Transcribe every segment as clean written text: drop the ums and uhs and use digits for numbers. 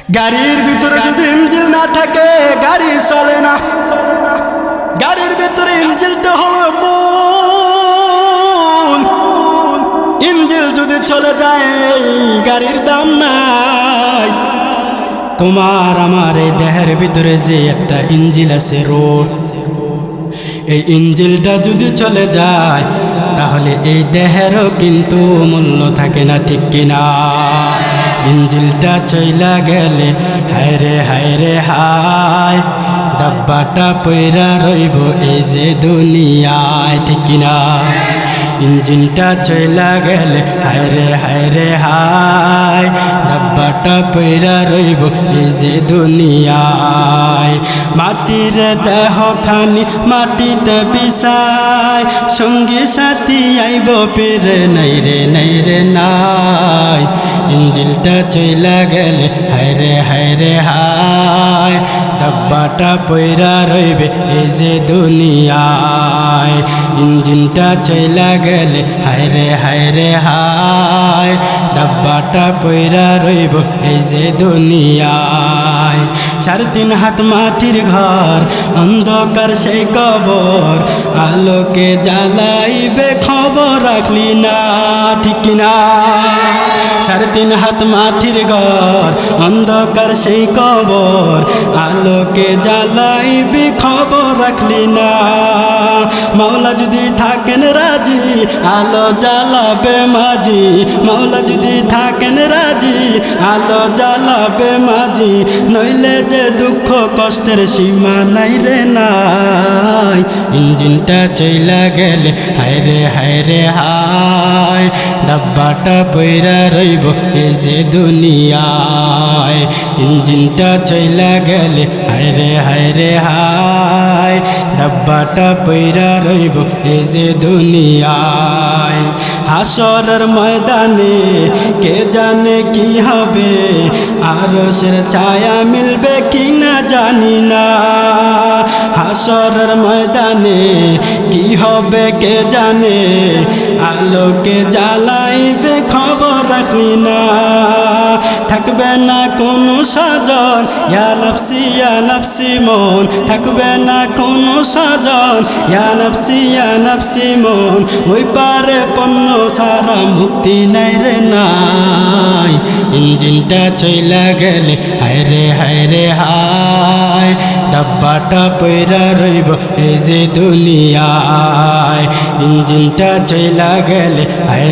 গাড়ির ভিতরে যদি ইঞ্জিন না থাকে গাড়ি চলে না। গাড়ির ভিতরে ইঞ্জিনটা হলো মূল। ইঞ্জিন যদি চলে যায় গাড়ির দাম নাই। তোমার আমার এই দেহের ভিতরে যে একটা ইঞ্জিন আছে রোড, এই ইঞ্জিনটা যদি চলে যায় তাহলে এই দেহেরও কিন্তু মূল্য থাকে না, ঠিক কিনা? ইঞ্জিনটা চইলা গেলে হায় রে হায়, ডাব্বাটা পইরা রইব এই যে দুনিয়ায়, ঠিক কিনা? ইঞ্জিনটা চইলা গেলে হায় রে হায়, ডাব্বাটা পইরা রইব এই যে দুনিয়ায়। মাটির দেহ খানি মাটিতে বিছায়, সঙ্গী সাথী আইব পেরে নাই রে নাই। ইঞ্জিনটা চইলা গেলে হায় রে হায়, ডাব্বাটা পইরা রইবে এই যে দুনিয়ায়। ইঞ্জিনটা চইলা গেলে হায় রে হায়, ডাব্বাটা পইরা রইব এই যে দুনিয়ায়। 3.5 হাত মাটির ঘর, অন্ধকার সেই কবর, আলোকে জ্বালাইবে খবর রাখলি না, ঠিক কিনা? 3.5 হাত মাটির ঘর, অন্ধকার সেই কবর, আলোকে জ্বালাইবে খবর রাখলি না। মাওলা যদি থাকেন রাজি আলো জ্বালাবে মাঝি, মাওলা যদি থাকেন রাজি আলো জ্বালাবে মাঝি, নইলে যে দুঃখ কষ্টের সীমা নাই রে নাই। ইঞ্জিনটা চইলা গেলে হায় রে হায়, ডাব্বাটা পইরা রইব এই যে দুনিয়ায়। ইঞ্জিনটা চইলা গেলে হায় রে হায়, ডাব্বাটা পইরা রইব এই যে দুনিয়ায়। হাসরের ময়দানে কে জানে কি হবে, আরশের ছায়া মিলবে কি না জানি না। হাসরের ময়দানে কি হবে কে জানে, আলোকে জ্বালাইবে খবর রাখলি না। থাকবে না কোনো সাজন ইয়া নফসি মন, থাকবে না কোনো সাজন ইয়া নফসি মন। ওই পারে পণ্য সারা মুক্তি নাই রে নাই। ইঞ্জিনটা চইলা গেলে হায় রে হায়, ডাব্বাটা পইরা রইব এই যে দুনিয়ায়। ইঞ্জিনটা চইলা গেলে হায়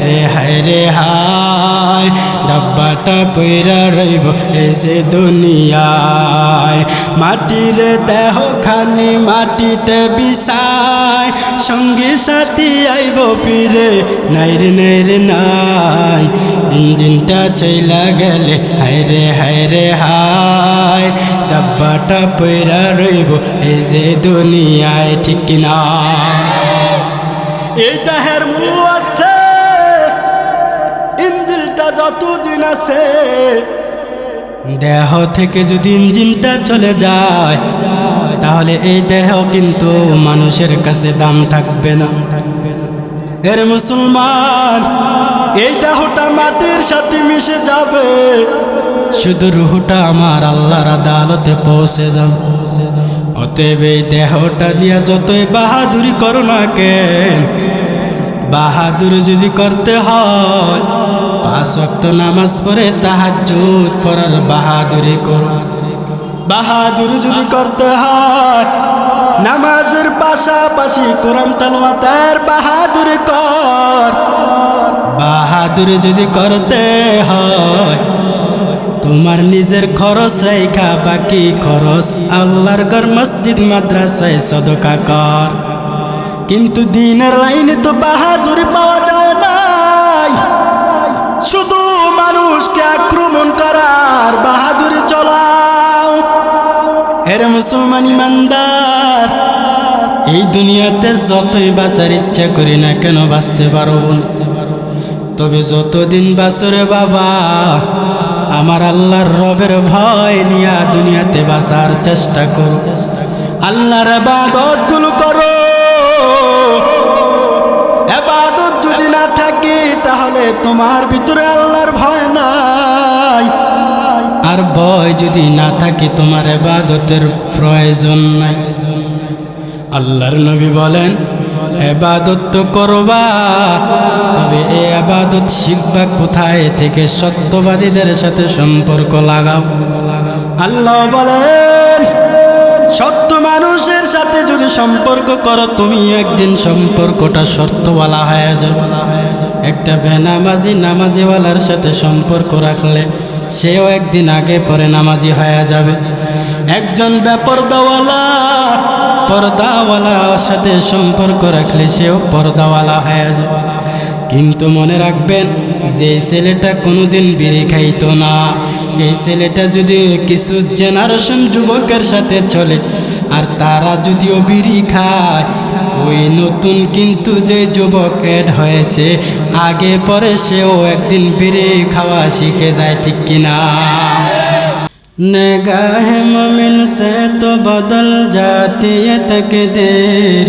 রে হায়, ডাব্বাটা পইরা রইব এই যে দুনিয়ায়। মাটির দেহ খানি মাটিতে বিছায়, সঙ্গী সাথী আইব ফিরে নাই রে নাই। ইঞ্জিনটা চইলা গেলে হায় রে হায়, ডাব্বাটা পইরা রইব এই যে দুনিয়ায়, ঠিক কিনা? এই দেহের মূল্য আছে, ইঞ্জিনটা যতদিন আছে। দেহ থেকে যদি ইঞ্জিনটা চলে যায় তাহলে এই দেহ কিন্তু মানুষের কাছে দাম থাকবে না। এর মুসলমান, এই দেহটা মাটির সাথে মিশে যাবে, শুধু রুহটা আমার আল্লাহর আদালতে পৌঁছে যাবে। অতএব এই দেহটা দিয়া যতই বাহাদুরি করো না কেন, বাহাদুরি যদি করতে হয় 5 ওয়াক্ত নামাজ পড়ে তাহাজ্জুদ পড়ার বাহাদুরি করো। বাহাদুরি যদি করতে হয় নামাজের পাশাপাশি কোরআন তেলাওয়াতের বাহাদুরি কর। বাহাদুরি যদি করতে হয় তোমার নিজের খরচ রেখা বাকি খরচ আল্লাহর ঘর মসজিদ মাদ্রাসায় সদকা কর। কিন্তু দিনের লাইনে তো বাহাদুরি পাওয়া যায় না, শুধু মানুষকে আক্রমণ করার বাহাদুরি চলাও। এর মুসলমান ইমানদার, এই দুনিয়াতে যতই বাঁচার ইচ্ছা করি না কেন বাঁচতে পারো, তবে যতদিন বাঁচরে বাবা আমার আল্লাহর রবের ভয় নিয়া দুনিয়াতে বাঁচার চেষ্টা করো। আল্লাহর ইবাদত গুলো করো। ইবাদত যদি না থাকে তাহলে তোমার ভিতরে আল্লাহর ভয় নাই। আল্লাহর ভয় যদি না থাকে তোমার ইবাদতের প্রয়োজন নাই। আল্লাহর নবী বলেন ইবাদত তো করবা, তবে এই ইবাদত শিখবা কোথায় থেকে? সত্যবাদীদের সাথে সম্পর্ক লাগাও। আল্লাহ বলেন সত্য মানুষের সাথে যদি সম্পর্ক করো তুমি একদিন সম্পর্কটা শর্তওয়ালা হয়ে যাবে। একটা বেনামাজি নামাজিওয়ালার সাথে সম্পর্ক রাখলে সেও একদিন আগে পরে নামাজি হয়ে যাবে। একজন বেপরদাওয়ালা পর্দাওয়ালার সাথে সম্পর্ক রাখলে সেও পর্দাওয়ালা হয়ে যাবে। কিন্তু মনে রাখবেন যে ছেলেটা কোনোদিন বিড়ি খাইতো না, এই ছেলেটা যদি কিছু জেনারেশন যুবকের সাথে চলে আর তারা যদিও বিড়ি খায়, ওই নতুন কিন্তু যে যুবক এড হয়েছে আগে পরে সেও একদিন বিড়ি খাওয়া শিখে যায়, ঠিক কিনা? निगाह मोमिन से तो बदल जाती है तकदीर,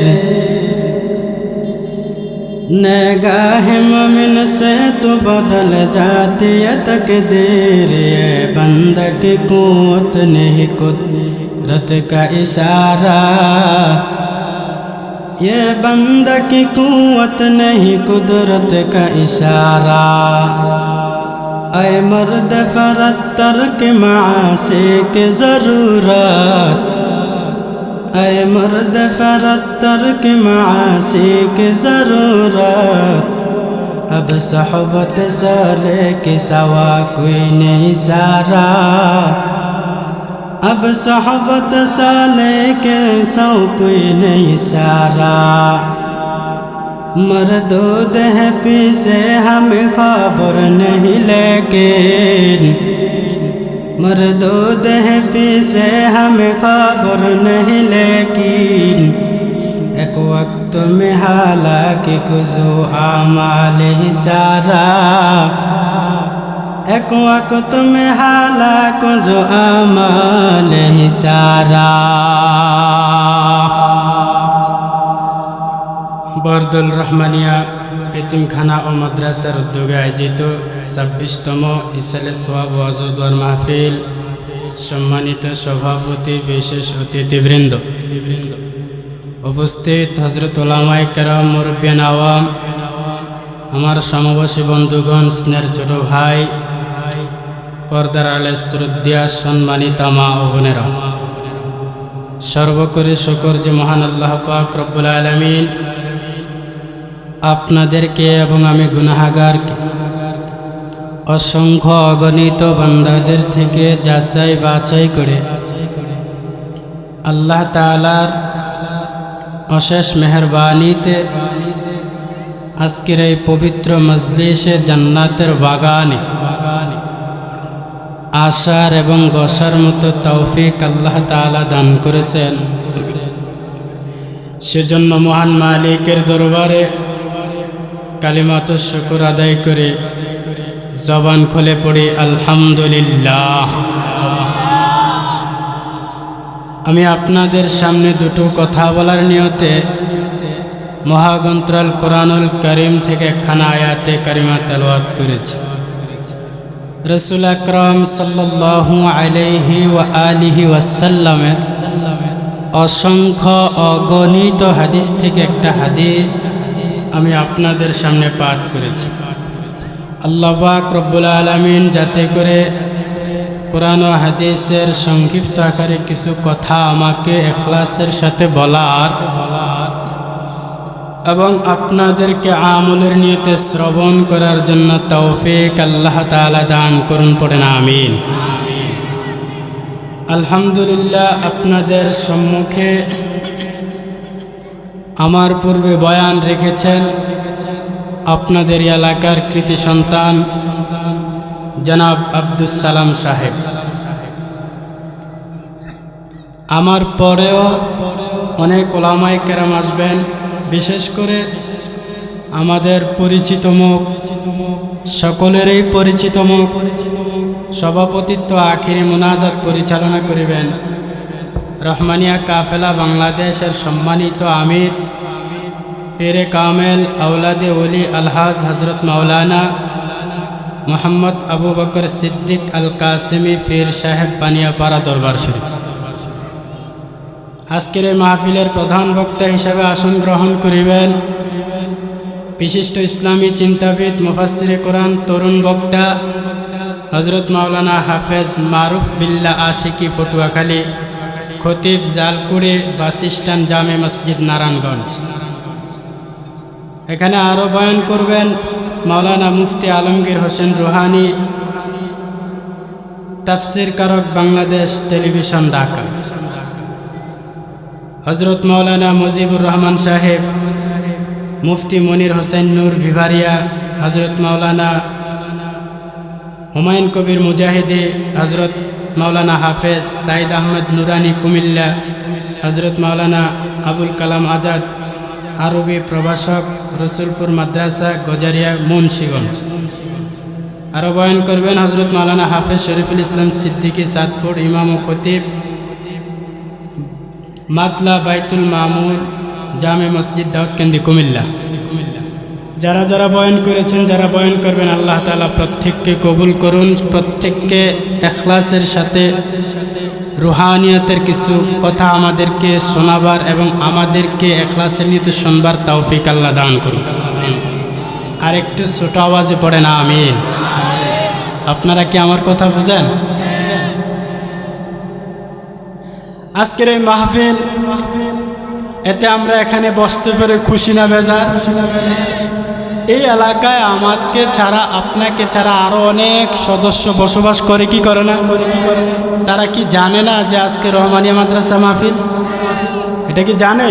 निगाह मोमिन से तो बदल जाती है तकदीर। ये बंदा की कुव्वत नहीं कुदरत का इशारा, ये बंदा की कुव्वत नहीं कुदरत का इशारा। ऐ मर्द फरत तर्क मासी की ज़रूरत, ऐ मर्द फरत तर्क मासी की ज़रूरत। अब सोहबत साले के सवा कोई नहीं सारा, अब सोहबत साले के सौ कोई नहीं सारा। मरदूद है पीछे हमें खबर नहीं, लेकिन मरदूद है पीछे हमें खबर नहीं, लेकिन एक वक्त में हालांकि कुछो आमाल ही सारा, एक वक्त में हालांकि कुछो आमाल ही सारा। বরদুল রহমানিয়া এতিমখানা ও মাদ্রাসার উদ্যোগে আয়োজিত 26তম ইসালে সোয়াব ওয়াজুদর মাহফিল, সম্মানিত সভাপতি, বিশেষ অতিথিবৃন্দ, উপস্থিত হযরত উলামায়ে কেরাম, মুরব্বিয়ান আওয়াম, আমার সমবয়সী বন্ধুগণ, স্নেহের ছোট ভাই, পর্দার আলে শ্রদ্ধা সম্মানিত মা ও বোনেরা, সর্বোপরি শুকর যে মহান আল্লাহ পাক রব্বুল আলামিন আপনাদেরকে এবং আমি গুনাহগারকে অসংখ্য অগণিত বান্দাদের থেকে যাচাই বাছাই করে আল্লাহ তাআলার অশেষ মেহেরবানিতে আজকের এই পবিত্র মজলিসে জান্নাতের বাগানে আসার এবং বসার মতো তৌফিক আল্লাহ তাআলা দান করেছেন। সেজন্য মহান মালিকের দরবারে কালিমাতুশ শুকর আদায় করে জবান খুলে পড়ি আলহামদুলিল্লাহ। আমি আপনাদের সামনে দুটো কথা বলার নিয়তে মহাগ্রন্থ আল কোরআনুল কারীম থেকে একখানা আয়াতে কারিমা তেলাওয়াত করেছি। রাসূল আকরাম সাল্লাল্লাহু আলাইহি ওয়া আলিহি ওয়াসাল্লামের অসংখ্য অগণিত হাদিস থেকে একটা হাদিস আমি আপনাদের সামনে পাঠ করেছি। আল্লাহ পাক রব্বুল আলামিন যাতে করে কোরআন ও হাদিসের সংক্ষিপ্ত আকারে কিছু কথা আমাকে ইখলাসের সাথে বলার এবং আপনাদেরকে আমলের নিয়তে শ্রবণ করার জন্য তৌফিক আল্লাহ তাআলা দান করুন, পড়েন আমিন। আলহামদুলিল্লাহ, আপনাদের সম্মুখে আমার পূর্বে বয়ান রেখেছেন আপনাদের এলাকার কৃতি সন্তান জনাব আব্দুস সালাম সাহেব। আমার পরেও অনেক উলামায়ে কেরাম আসবেন, বিশেষ করে আমাদের পরিচিত মুখ, সকলেরই পরিচিত মুখ, সভাপতিত্ব আখিরি মুনাজাত পরিচালনা করিবেন রহমানিয়া কাফেলা বাংলাদেশের সম্মানিত আমির পীরে কামেল আওলাদে ওলি আলহাজ হজরত মাওলানা মোহাম্মদ আবু বকর সিদ্দিক আল কাসেমি পীর সাহেব বানিয়াপাড়া দরবার শরীফ। আজকের এই মাহফিলের প্রধান বক্তা হিসেবে আসন গ্রহণ করিবেন বিশিষ্ট ইসলামী চিন্তাবিদ মুফাসসিরে কোরআন তরুণ বক্তা হযরত মাওলানা হাফেজ মারুফ বিল্লাহ আশিকি পটুয়াখালী, খতিব জালকুড়ি বাসস্ট্যান্ড জামে মসজিদ নারায়ণগঞ্জ। এখানে আরও বয়ান করবেন মাওলানা মুফতি আলমগীর হোসেন রুহানি, তাফসির কারক বাংলাদেশ টেলিভিশন ঢাকা। হযরত মাওলানা মুজিবুর রহমান সাহেব, মুফতি মনির হোসেন নূর ভিভারিয়া, হযরত মাওলানা হুমায়ুন কবির মুজাহিদি, হযরত মাওলানা হাফেজ সাইদ আহমেদ নুরানি কুমিল্লা, হযরত মাওলানা আবুল কালাম আজাদ আরবি প্রভাষক, রসুলপুর মাদ্রাসা গজারিয়া মুন্সিগঞ্জ। আরও বয়ান করবেন হযরত মাওলানা হাফেজ শরীফুল ইসলাম সিদ্দিকী সাদপুর, ইমাম ও খতিব মাতলা বাইতুল মামুর জামে মসজিদ দাউদকান্দি কুমিল্লা। যারা যারা বয়ান করেছেন, যারা বয়ান করবেন, আল্লাহ তাআলা প্রত্যেককে কবুল করুন। প্রত্যেককে ইখলাসের সাথে রুহানিয়তের কিছু কথা আমাদেরকে শোনাবার এবং আমাদেরকে ইখলাসের নিতে শুনবার তৌফিক আল্লাহ দান করুন। আর একটু ছোট আওয়াজে পড়েন আমিন। আপনারা কি আমার কথা বুঝেন? আজকের এই মাহফিল, এতে আমরা এখানে বসতে পেরে খুশি না বেজার? এই এলাকায় আমাকে ছাড়া, আপনাকে ছাড়া আরো অনেক সদস্য বসবাস করে কি করে না? তারা কি জানে না যে আজকে রহমানিয়া মাদ্রাসা মাহফিল? এটা কি জানে?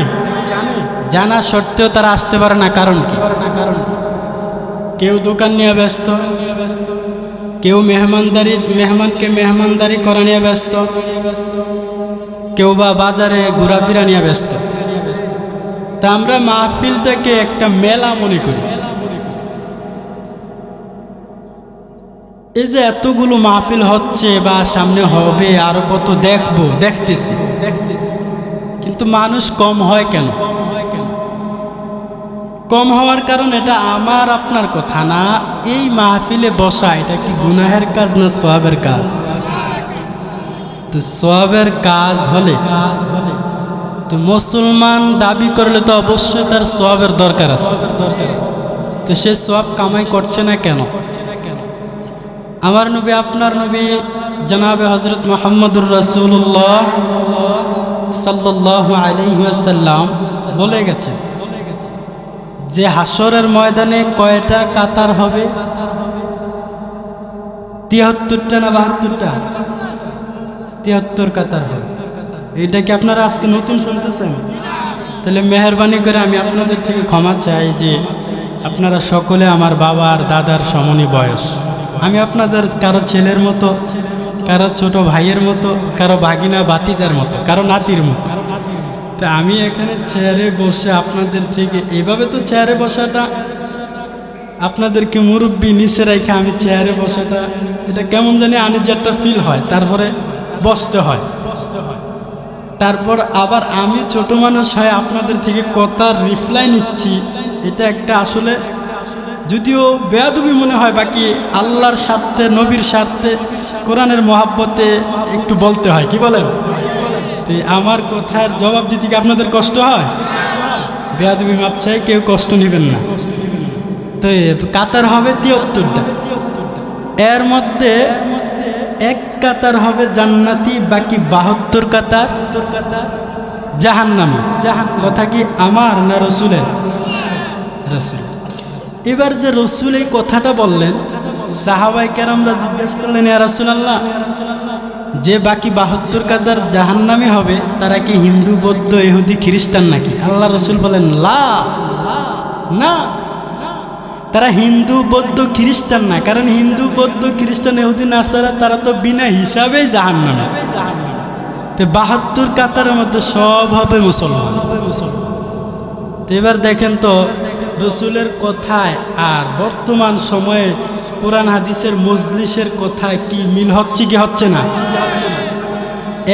জানা সত্ত্বেও তারা আসতে পারে না। কারণ কি? কেউ দোকান নিয়ে ব্যস্ত, কেউ মেহমানকে মেহমানদারি করা নিয়ে ব্যস্ত, কেউ বা বাজারে ঘোরাফেরা নিয়ে ব্যস্ত। তা আমরা মাহফিলটাকে একটা মেলা মনে করি। এই যে এতগুলো মাহফিল হচ্ছে বা সামনে হবে, আরো কত দেখতেছি, কিন্তু মানুষ কম হয় কেন? কম হওয়ার কারণ এটা আমার আপনার কথা না। এই মাহফিলে বসা এটা কি গুনাহের কাজ না সওয়াবের কাজ? তো সওয়াবের কাজ হলে তো মুসলমান দাবি করলে তো অবশ্যই তার সওয়াবের দরকার আছে। তো সে সওয়াব কামাই করছে না কেন? আমার নবী, আপনার নবী জনাবে হযরত মুহাম্মদুর রাসূলুল্লাহ সাল্লাল্লাহু আলাইহি ওয়াসাল্লাম বলে গেছেন যে হাসরের ময়দানে কয়টা কাতার হবে? ৭৩টা না ৭২টা? ৭৩ কাতার হবে। এটা কি আপনারা আজকে নতুন শুনতেছেন? তাহলে মেহেরবানি করে আমি আপনাদের থেকে ক্ষমা চাই যে আপনারা সকলে আমার বাবা আর দাদার সমনি বয়স। আমি আপনাদের কারো ছেলের মতো, কারো ছোট ভাইয়ের মতো, কারো ভাগিনা ভাতিজার মতো, কারো নাতির মতো। তা আমি এখানে চেয়ারে বসে আপনাদের থেকে এইভাবে, তো চেয়ারে বসাটা আপনাদেরকে মুরব্বি নিচে রেখে আমি চেয়ারে বসাটা, এটা কেমন জানি আনিজ একটা ফিল হয়। তারপরে বসতে হয়, তারপর আবার আমি ছোট মানুষ হয় আপনাদের থেকে কথার রিপ্লাই নিচ্ছি। এটা একটা আসলে যদিও বেয়াদবি মনে হয়, বাকি আল্লাহর স্বার্থে, নবীর স্বার্থে, কোরআনের মহাব্বতে একটু বলতে হয়। কি বলেন? তো আমার কথার জবাব দিতে কি আপনাদের কষ্ট হয়? বেয়াদবি মাপ চাই, কেউ কষ্ট নেবেন না। তো কাতার হবে ৭৩টা। এর মধ্যে এক কাতার হবে জান্নাতি, বাকি ৭২ কাতার জাহান্নামী। কথা কি আমার না রসুলের? রসুল। এবার যে রসুল এই কথাটা বললেন, সাহাবায়ে কেরামরা জিজ্ঞেস করলেন, ইয়া রাসূলুল্লাহ, যে বাকি ৭২ কাতার জাহান্নামী হবে তারা কি হিন্দু, বৌদ্ধ, ইহুদি, খ্রিস্টান নাকি? আল্লাহ রসুল বলেন, না, তারা হিন্দু, বৌদ্ধ, খ্রিস্টান না। কারণ হিন্দু, বৌদ্ধ, খ্রিস্টান, ইহুদি, নাসারা তারা তো বিনা হিসাবেই জাহান্নামী। তো ৭২ কাতারের মধ্যে সব হবে মুসলমান। তো এবার দেখেন তো রসুলের কথায় আর বর্তমান সময়ে কোরআন হাদিসের মজলিসের কথায় কি মিল হচ্ছে কি হচ্ছে না?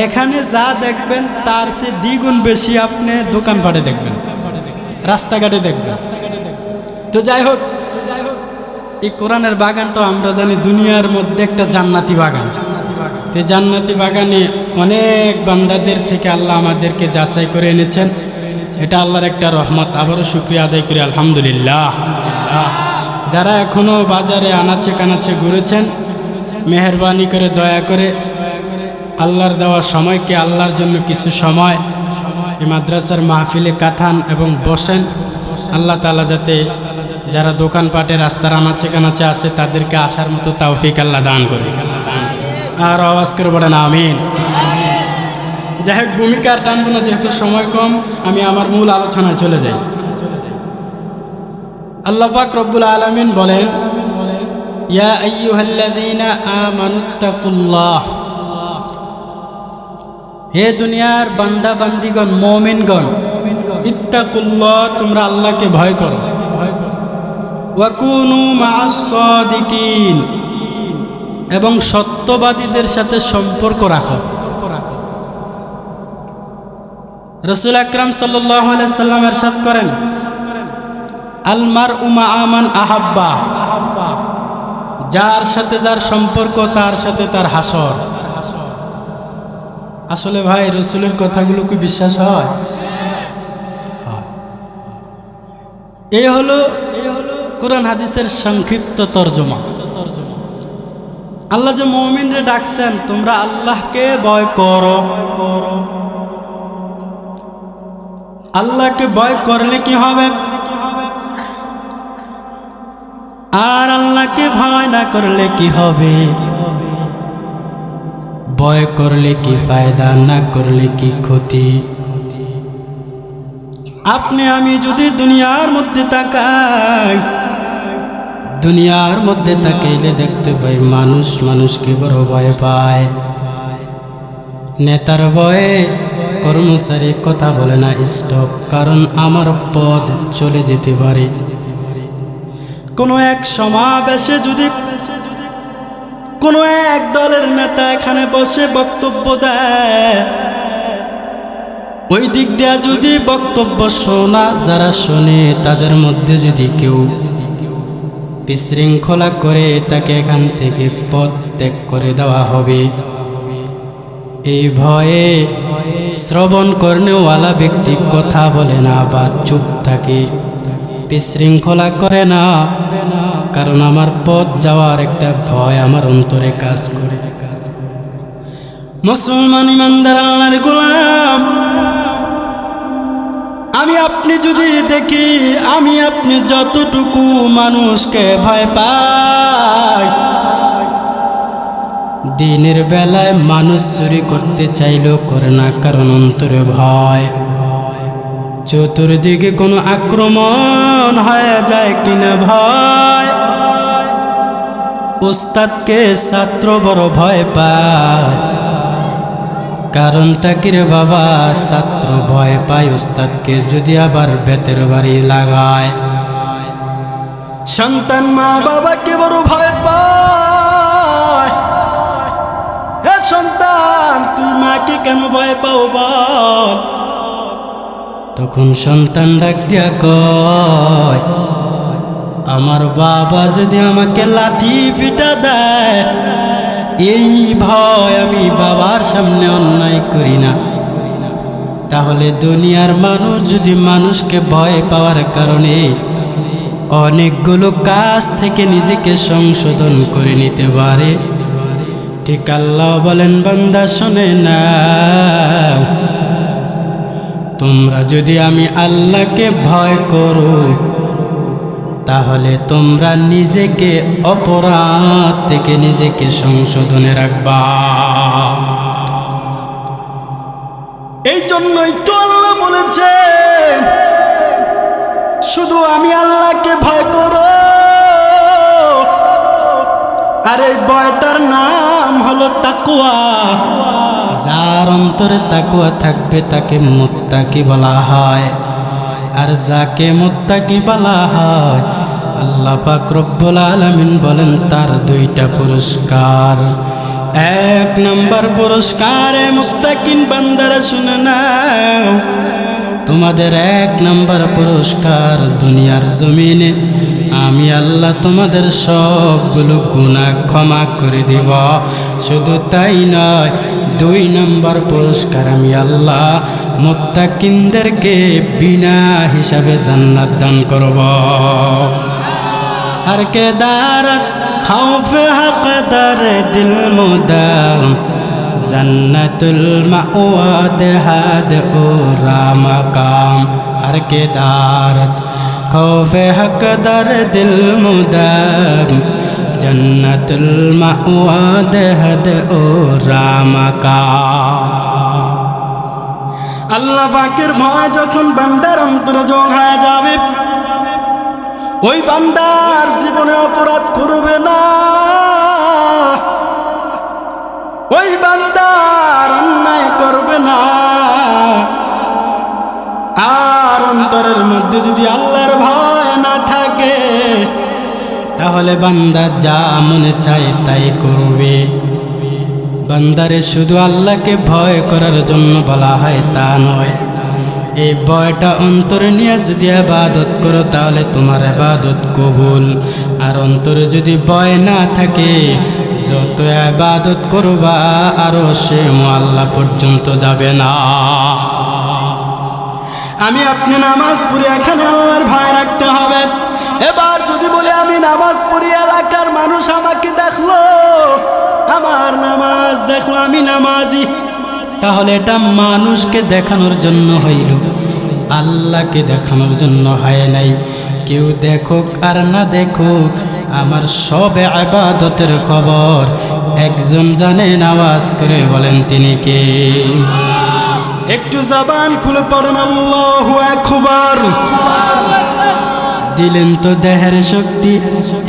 এখানে যা দেখবেন তার চেয়ে দ্বিগুণ বেশি আপনি দোকানপাটে দেখবেন, রাস্তাঘাটে দেখবেন। তো যাই হোক, এই কোরআনের বাগানটা আমরা জানি দুনিয়ার মধ্যে একটা জান্নাতি বাগান। তো জান্নাতি বাগানে অনেক বান্দাদের থেকে আল্লাহ আমাদেরকে যাচাই করে এনেছেন। এটা আল্লাহর একটা রহমত। আবারও শুকরিয়া আদায় করি আলহামদুলিল্লাহ। যারা এখনও বাজারে আনাচে কানাচে ঘুরেছেন, মেহেরবানি করে দয়া করে আল্লাহর দেওয়া সময়কে আল্লাহর জন্য কিছু সময় এই মাদ্রাসার মাহফিলে কাটান এবং বসেন। আল্লাহ তাআলা যাতে যারা দোকানপাটে রাস্তার আনাচে কানাচে আছে তাদেরকে আসার মতো তৌফিক আল্লাহ দান করে। আর আওয়াজ করে বলেন আমিন। যাই হোক, ভূমিকা আর টানবো না, যেহেতু সময় কম। আমি আমার মূল আলোচনায় চলে যাই। আল্লাহ পাক রব্বুল আলামিন বলেন, ইয়া আইয়ুহাল্লাযীনা আমানুত্তাকুল্লাহ, হে দুনিয়ার বান্দা বান্দিগণ, মুমিনগণ, ইত্তাকুল্লাহ, তোমরা আল্লাহকে ভয় করো। ওয়া কুনু মা'আস সাদিকিন, এবং সত্যবাদীদের সাথে সম্পর্ক রাখো। রাসূল আকরাম সাল্লাল্লাহু আলাইহি সাল্লাম ইরশাদ করেন, আল মারউ মা'a মান আহাব্বা, যার সাথে যার সম্পর্ক তার সাথে তার হাসর। আসলে ভাই, রাসূলের কথাগুলো কি বিশ্বাস হয়? এই হলো কোরআন হাদিসের সংক্ষিপ্ত তর্জমা। আল্লাহ যে মুমিনরে ডাকছেন, তোমরা আল্লাহকে ভয় করো। আল্লাহকে ভয় করলে কি হবে? আর আল্লাহকে ভয় না করলে কি হবে? ভয় করলে কি ফায়দা, না করলে কি ক্ষতি? আপনি আমি যদি দুনিয়ার মধ্যে তাকাই, দুনিয়ার মধ্যে তাকাইলে দেখতে পাই মানুষ মানুষকে বড় ভয় পায়। নেতার ভয়ে কর্মচারী কথা বলে না, স্টপ, কারণ আমার পদ চলে যেতে পারে। কোনো এক সমাবেশে যদি কোনো এক দলের নেতা এখানে বসে বক্তব্য দেয়, ওই দিক দিয়ে যদি বক্তব্য শোনা যারা শোনে তাদের মধ্যে যদি কেউ বিশৃঙ্খলা করে, তাকে এখান থেকে পদ ত্যাগ করে দেওয়া হবে। এই ভয়ে শ্রবণ কর্নেওয়ালা ব্যক্তি কথা বলে না বা চুপ থাকে, বিশৃঙ্খলা করে না, কারণ আমার পথ যাওয়ার একটা ভয় আমার অন্তরে কাজ করে। মুসলমান ইমানদার আল্লাহর গোলাম, আমি আপনি যদি দেখি, আমি আপনি যতটুকু মানুষকে ভয় পাই, দিনের বেলায় মানুষ চুরি করতে চাইলেও করে না, কারণ অন্তরে ভয়। চতুর্দিকে কোনো আক্রমণ হয়ে যায় কিনা ভয়। উস্তাদকে ছাত্র বড় ভয় পায়, কারণটা কি রে বাবা? ছাত্র ভয় পায় উস্তাদকে যদি আবার বেতের বাড়ি লাগায়। সন্তান মা বাবাকে বড় ভয় পায়। হে সন্তান, তুই মাকে কেন ভয় পাও বল? তখন সন্তান ডাক দিয়া কয়, আমার বাবা যদি আমাকে লাঠি পিটা দেয়, এই ভয় আমি বাবার সামনে অন্যায় করি না। তাহলে দুনিয়ার মানুষ যদি মানুষকে ভয় পাওয়ার কারণে অনেকগুলো কাজ থেকে নিজেকে সংশোধন করে নিতে পারে, ঠিক আল্লাহ বলেন, বান্দা শোনে না, তোমরা যদি আমি আল্লাহকে ভয় করো, তাহলে তোমরা নিজেকে অপরাধ থেকে নিজেকে সংশোধনে রাখবা। এই জন্যই তো আল্লাহ বলেছেন, শুধু আমি আল্লাহকে ভয় করো। আর এই ভয়টার নাম হলো তাকওয়া। যার অন্তরে তাকওয়া থাকবে তাকে মুত্তাকি বলা হয়। আর যাকে মুত্তাকি বলা হয়, আল্লাহ পাক রব্বুল আলামিন বলেন তার দুইটা পুরস্কার। এক নম্বর পুরস্কারে মুত্তাকিন বান্দারা শুনে নাও, তোমাদের এক নম্বর পুরস্কার দুনিয়ার জমিনে আমি আল্লাহ তোমাদের সবগুলো গুনাহ ক্ষমা করে দেব। শুধু তাই নয়, দুই নম্বর পুরস্কার আমি আল্লাহ মুত্তাকিনদেরকে বিনা হিসাবে জান্নাত দান করব। আর কে দারাত খাউফে হকদার দিল মুদাম জান্নাতুল মাওয়া দেহাদ ও রামাকাম। আর কে দারাত খাউফে হকদার দিল মুদাম জান্নাতুল মাওয়া দেহাদ ও রামাকাম। আল্লাহ পাকের ভয় যখন বান্দার অন্তরে জোগায় যাবে, ওই বান্দার জীবনে অপরাধ করবে না, ওই বান্দার অন্যায় করবে না। আর অন্তরের মধ্যে যদি আল্লাহর ভয় না থাকে, তাহলে বান্দা যা মনে চায় তাই করবে। বান্দারে শুধু আল্লাহকে ভয় করার জন্য বলা হয় তা নয়, এই ভয়টা অন্তরে নিয়ে যদি ইবাদত করো তাহলে তোমার ইবাদত কবুল। আর অন্তরে যদি ভয় না থাকে, যত ইবাদত করবা আরো সে আল্লাহ পর্যন্ত যাবে না। আমি আপনি নামাজ পড়ি, এখানে আল্লাহর ভয় রাখতে হবে। এবার যদি বলে আমি নামাজ পড়ি, এলাকার মানুষ আমাকে দেখলো, আমার নামাজ দেখলো, আমি নামাজি, তাহলে এটা মানুষকে দেখানোর জন্য হইল, আল্লাহকে দেখানোর জন্য হয় নাই। কেউ দেখুক আর না দেখুক, আমার সব ইবাদতের খবর একজন জানেন, আওয়াজ করে বলেন তিনি কে? একটু জবান খুলে পড়েন আল্লাহু আকবার। দিলেন তো দেহের শক্তি,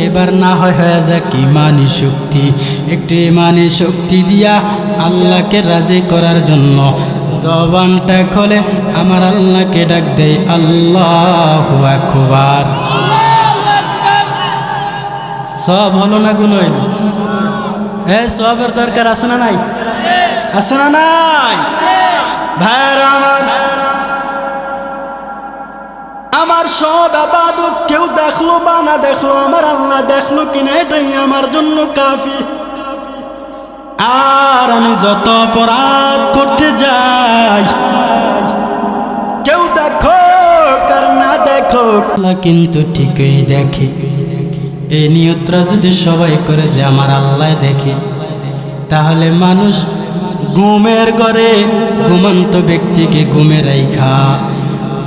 এবার না হয় হয়ে যাক ইমানি শক্তি। একটু ইমানি শক্তি দিয়া আল্লাহকে রাজি করার জন্য জবানটা খোলে, আমার আল্লাহকে ডাক দেয় আল্লাহু আকবার। সব হলো না গুণ হইল? সবের দরকার আছে না নাই? আছে না নাই? ভাইরা আমার সব ইবাদত কেউ দেখলো বা না দেখলো, আমার আল্লাহ দেখলো কিনা এটাই আমার জন্য কাফি। আর আমি যত অপরাধ করতে যাই, কেউ দেখো আর না দেখো, আল্লাহ কিন্তু ঠিকই দেখে। এই নিয়তটা যদি সবাই করে যে আমার আল্লাহ দেখে, তাহলে মানুষ ঘুমের ঘরে ঘুমন্ত ব্যক্তিকে ঘুমে রাইখা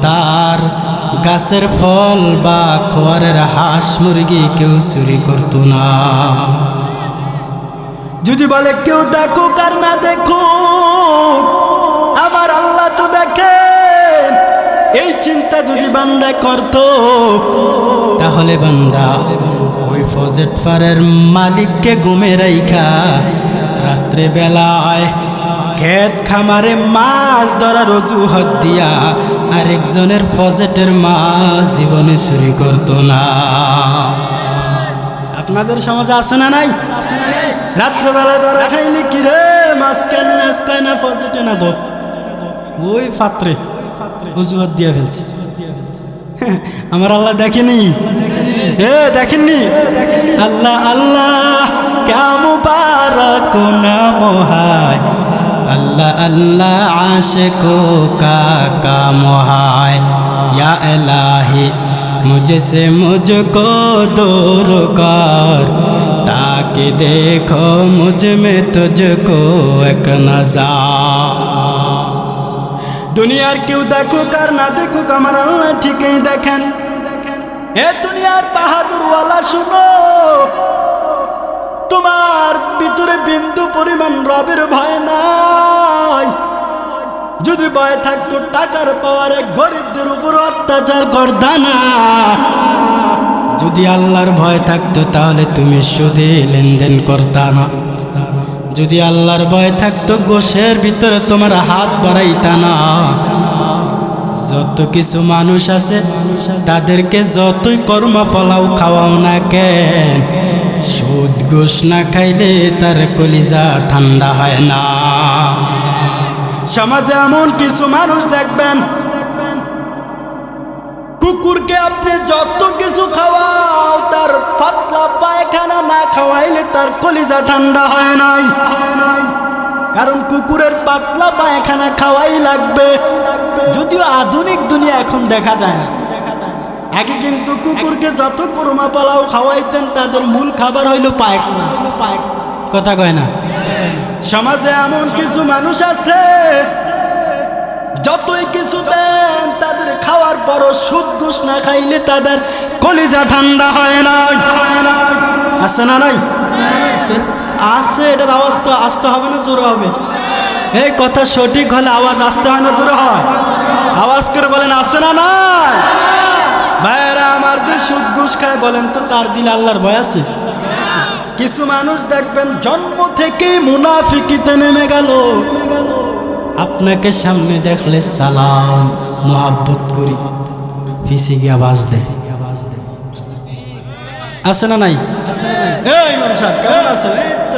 তার গাছের ফল বা খোয়ারের হাঁস মুরগি কেউ চুরি করতো না। যদি বলে কেউ দেখুক আর না দেখুক, আমার আল্লাহ তো দেখেন, এই চিন্তা যদি বান্দা করত, তাহলে বান্দা ওই ফজেট ফারের মালিককে ঘুমে রাইখা রাত্রে বেলায় ক্ষেত খামারে মাছ ধরার অজুহাত দিয়া আরেকজনের ফজেটের মাছ জীবনে চুরি করতো না। আপনাদের সমাজে আছে না নাই? রাত্রেবেলা ধরা খাইনি কি রে, মাছ কেন কয় না ফজেটে না, তো ওই পাত্রে অজুহাত দিয়া ফেলছে। আমার আল্লাহ দেখেনি? দেখেননি? আল্লাহ আল্লাহ ক্যা মুবারক নাম হায়, अल्लाह अल्लाह आशिकों का काम है। या इलाही मुझसे मुझको दूर कर, ताकि देखो मुझ में तुझको एक नज़र। दुनियार क्यों देखो कर ना देखो, আমার আল্লাহ ঠিকই দেখেন। এ দুনিয়ার বাহাদুর ওয়ালা শুনো, তোমার ভিতরে বিন্দু পরিমাণ রবের ভয় নাই। যদি ভয় থাকতো টাকার পাওয়ারে গরিবদের উপর অত্যাচার করতা না। যদি আল্লাহর ভয় থাকতো তাহলে তুমি সুদে লেনদেন করতা না। যদি আল্লাহর ভয় থাকতো গোশের ভিতরে তোমার হাত বাড়াইতা না। যত কিছু মানুষ আছে তাদেরকে যতই কর্ম ফলাও খাওয়াও না কেন, সুদ ঘুষ না খাইলে তার কলিজা ঠান্ডা হয় না। সমাজে এমন কিছু মানুষ দেখবেন, কুকুরকে আপনি যত কিছু খাওয়াও, তার পাতলা পায়খানা না খাওয়াইলে তার কলিজা ঠান্ডা হয় নাই। কারণ কুকুরের পাতলা পায়খানা খাওয়াই লাগবে। যদিও আধুনিক দুনিয়া এখন দেখা যায় না, আগে কিন্তু কুকুরকে যত কুরমা পোলাও খাওয়াইতেন তাদের মূল খাবার হইল পায়খানা। কথা কয় না? সমাজে এমন কিছু মানুষ আছে, যতই কিছু দেন তাদের খাওয়ার পরও সুদ ঘুষ না খাইলে তাদের কলিজা ঠান্ডা হয় না। আছে না নাই? আছে। এটার আওয়াজ তো আসতে হবে না জোরে হবে? এই কথা সঠিক হলে আওয়াজ আসতে হয় না জোরে হয়? আওয়াজ করে বলেন আছে না নাই? ভাইরা আমার, যে সুদ ঘুষ খায় বলেন তো তার দিলে আল্লাহর ভয় আছে? কিছু মানুষ দেখবেন জন্ম থেকেই মুনাফিকিতে নেমে গেল। আপনাকে সামনে দেখলে সালাম মোহাব্বত করি, ফিসে গিয়ে আওয়াজ দেয়। আছে না নাই? এই ইমাম সাহেব কেমন আছেন?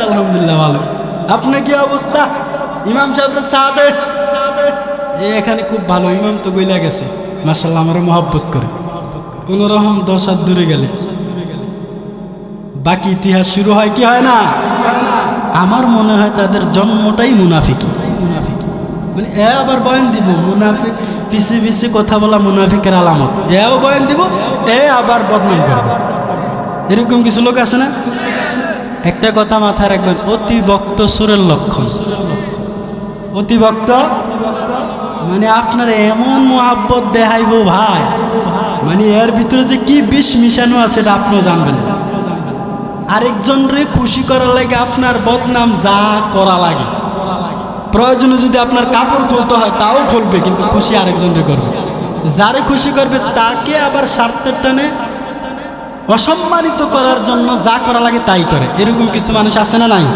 আলহামদুলিল্লাহ ভালো। আপনার কি অবস্থা? ইমাম সাহেব সাদে এখানে খুব ভালো। ইমাম তো গইলা গেছে, মাশাআল্লাহ আমার মোহাব্বত করে। কোন রকম 10 হাত দূরে গেলে বাকি ইতিহাস শুরু হয় কি হয় না? আমার মনে হয় তাদের জন্মটাই মুনাফিকি। মানে এ আবার বয়ান দিব মুনাফিক, পিছে পিছে কথা বলা মুনাফিকের আলামত। এও বয়ান দিব, এ আবার বদনাম করবে। এরকম কিছু লোক আছে না? একটা কথা মাথায় রাখবেন, অতি বক্ত সুরের লক্ষণ। অতি বক্ত মানে আপনার এমন মোহাব্বত দেখাইব ভাই, মানে এর ভিতরে যে কি বিষ মিশানো আছে এটা আপনিও জানবেন। আরেকজনরে খুশি করার লাগে আপনার বদনাম যা করা লাগে, প্রয়োজনে যদি আপনার কাপড় খুলতে হয় তাও খুলবে, কিন্তু খুশি আরেকজনরে করবে। যারে খুশি করবে তাকে আবার স্বার্থের টানে অসম্মানিত করার জন্য যা করা লাগে তাই করে। এরকম কিছু মানুষ আছে না নাই?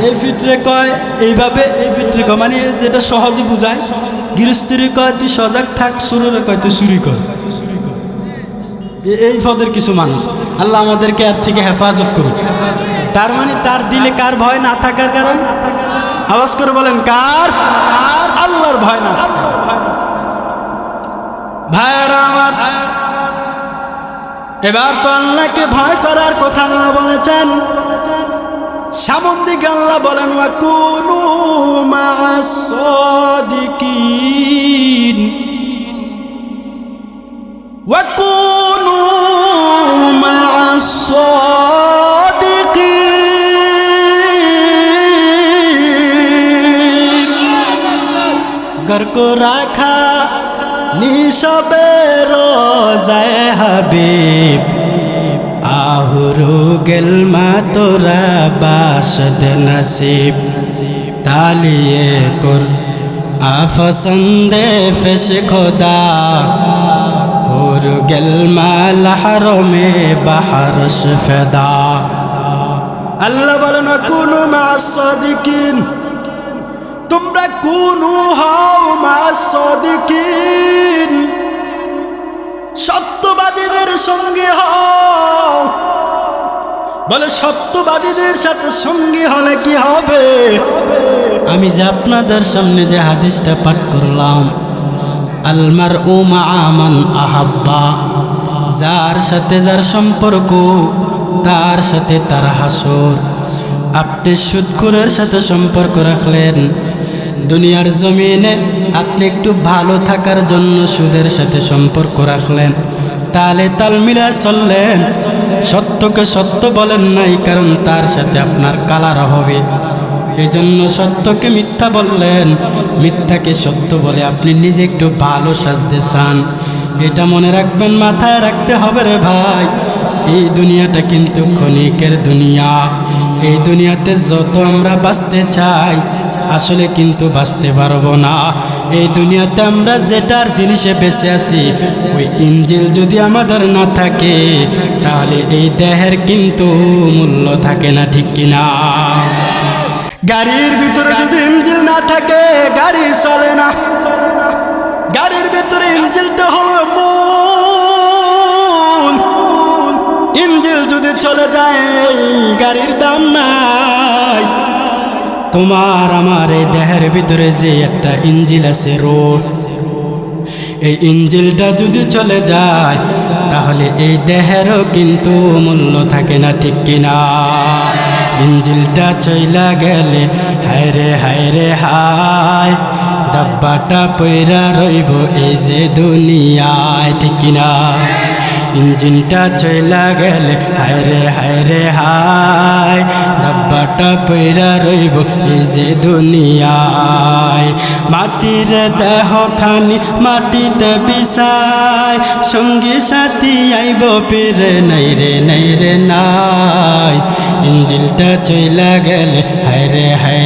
এই ফিটরে কয় এইভাবে, এই ফিটরে কয় মানে যেটা সহজে বুঝায়। গৃহস্থিরে কয় তুই সজাগ থাক, সুরের কয় তুই চুরি কর। এই পদের কিছু মানুষ, আল্লাহ আমাদেরকে এর থেকে হেফাজত করুক। তার মানে তার দিলে কার ভয় না থাকার কারণ? আওয়াজ করে বলেন কার? আল্লাহর ভয় না। ভাইরা আমার, এবার তো আল্লাহকে ভয় করার কথা আল্লাহ বলেছেন। সামন দিকে আল্লাহ বলেন ওয়াকুনু মা'আস সাদিকিন, ওয়াকুনু মা'আস सादिकीन। घर को रखा निशबे रोज़ाए हबीब, आहुरु गिलमा तोरा बाशद नसीब। तालिये कुर आफसंदे फिश खुदा, हुरु गिलमा लहरों में बहरश फिदा। अल्लाह बोलेन कुनु मा'स सादिकीन, তোমরা কুনু হও মা'আস সাদিকিন, সত্যবাদীদের সঙ্গে হও। বলে সত্যবাদীদের সাথে সঙ্গী হলে কি হবে? আমি যে আপনাদের সামনে যে হাদিসটা পাঠ করলাম, আল মারউ মা'a মান আহাব্বা, যার সাথে যার সম্পর্ক তার সাথে তার হাসর। আপনি সুদখোরের সাথে সম্পর্ক রাখলেন, দুনিয়ার জমিনে আপনি একটু ভালো থাকার জন্য সুদের সাথে সম্পর্ক রাখলেন, তালে তাল মিলা চললেন, সত্যকে সত্য বলেন নাই, কারণ তার সাথে আপনার কালার হবে। এই জন্য সত্যকে মিথ্যা বললেন, মিথ্যাকে সত্য বলে আপনি নিজে একটু ভালো সাজতে চান। এটা মনে রাখবেন, মাথায় রাখতে হবে রে ভাই। এই দুনিয়াটা কিন্তু ক্ষণিকের দুনিয়া। এই দুনিয়াতে যত আমরা বাঁচতে চাই আসলে কিন্তু বাঁচতে পারবো না। এই দুনিয়াতে আমরা যেটার জিনিসে বেঁচে আছি, ওই ইঞ্জিল যদি আমাদের না থাকে তাহলে এই দেহের কিন্তু মূল্য থাকে না, ঠিক কিনা? গাড়ির ভিতরে যদি ইঞ্জিল না থাকে গাড়ি চলে না। গাড়ির ভিতরে ইঞ্জিলটা হলো মূল। ইঞ্জিল যদি যদি চলে যায় গাড়ির দাম নাই। তোমার আমার এই দেহের ভিতরে যে একটা ইঞ্জিল আছে রূহ, এই ইঞ্জিলটা যদি চলে যায় তাহলে এই দেহেরও কিন্তু মূল্য থাকে না, ঠিক কিনা? ইঞ্জিলটা চইলা গেলে হায় রে হায়, ডাব্বাটা পইরা রইব এই যে দুনিয়ায়, ঠিক কিনা? ইঞ্জিনটা চইলা গেলে হায় রে হায়, ডাব্বাটা পইরা রইব এই যে দুনিয়ায়। মাটির দেহ খানি মাটিতে বিছায়, সঙ্গী সাথী আইব ফিরে নাই রে নাই। ইঞ্জিলটা চইলা গেলে হায়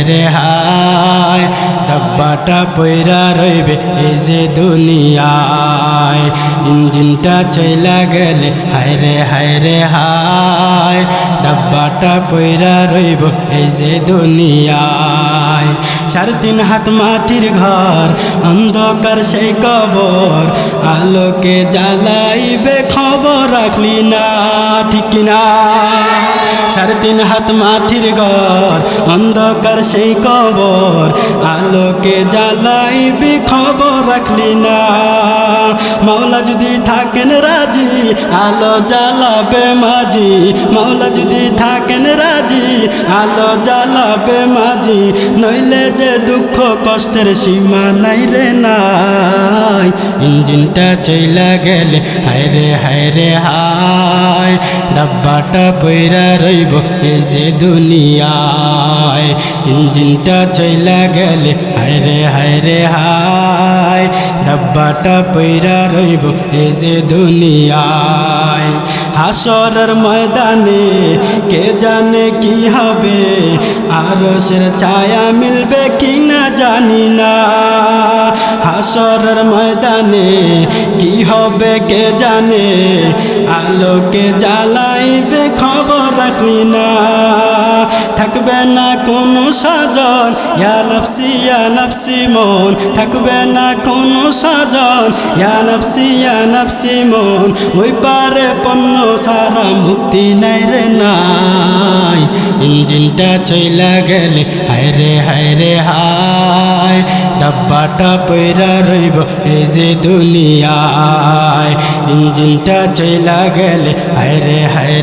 রে হায়, ডাব্বাটা পইরা রইবে এই যে দুনিয়ায়। ইঞ্জিনটা চইলা গেলে হায় রে হায়, ডাব্বাটা পইরা রইব এই যে দুনিয়ায়। 3.5 হাত মাটির ঘর, অন্ধকার সেই কবর, আলোকে জ্বালাইবে খবর রাখলি না, ঠিক কিনা? 3.5 হাত মাটির ঘর, অন্ধকার সেই কবর, আলোকে জ্বালাইবে খবর রাখলি না। মাওলা যদি থাকেন রাজি আলো জ্বালাবে মাঝি, মাওলা যদি থাকেন রাজি আলো জ্বালাবে মাঝি, নইলে যে দুঃখ কষ্টের সীমা নাই রে নাই। ইঞ্জিনটা চইলা গেলে হায় রে হায়, ডাব্বাটা পইরা রইব এই যে দুনিয়ায়। ইঞ্জিনটা চইলা গেলে হায় রে হায়, ডাব্বাটা পইরা রইব এই যে দুনিয়ায়। হাসরের ময়দানে কে জানে কি হবে, আরশের ছায়া মিলবে কি না জানি না। হাসরের ময়দানে কি হবে কে জানে, আলোকে জ্বালাইবে খবর রাখলি না। থাকবে না কোনো সাজন ইয়া নফসি মন, থাকবে না কোনো সাজন ইয়া নফসি মন। ওই পারে পণ্য সারা মুক্তি নাই রে নাই। ইঞ্জিনটা চইলা গেলে হায় রে হায়, ডাব্বাটা পইরা রইব এই যে দুনিয়ায়। ইঞ্জিনটা চইলা গেলে হায়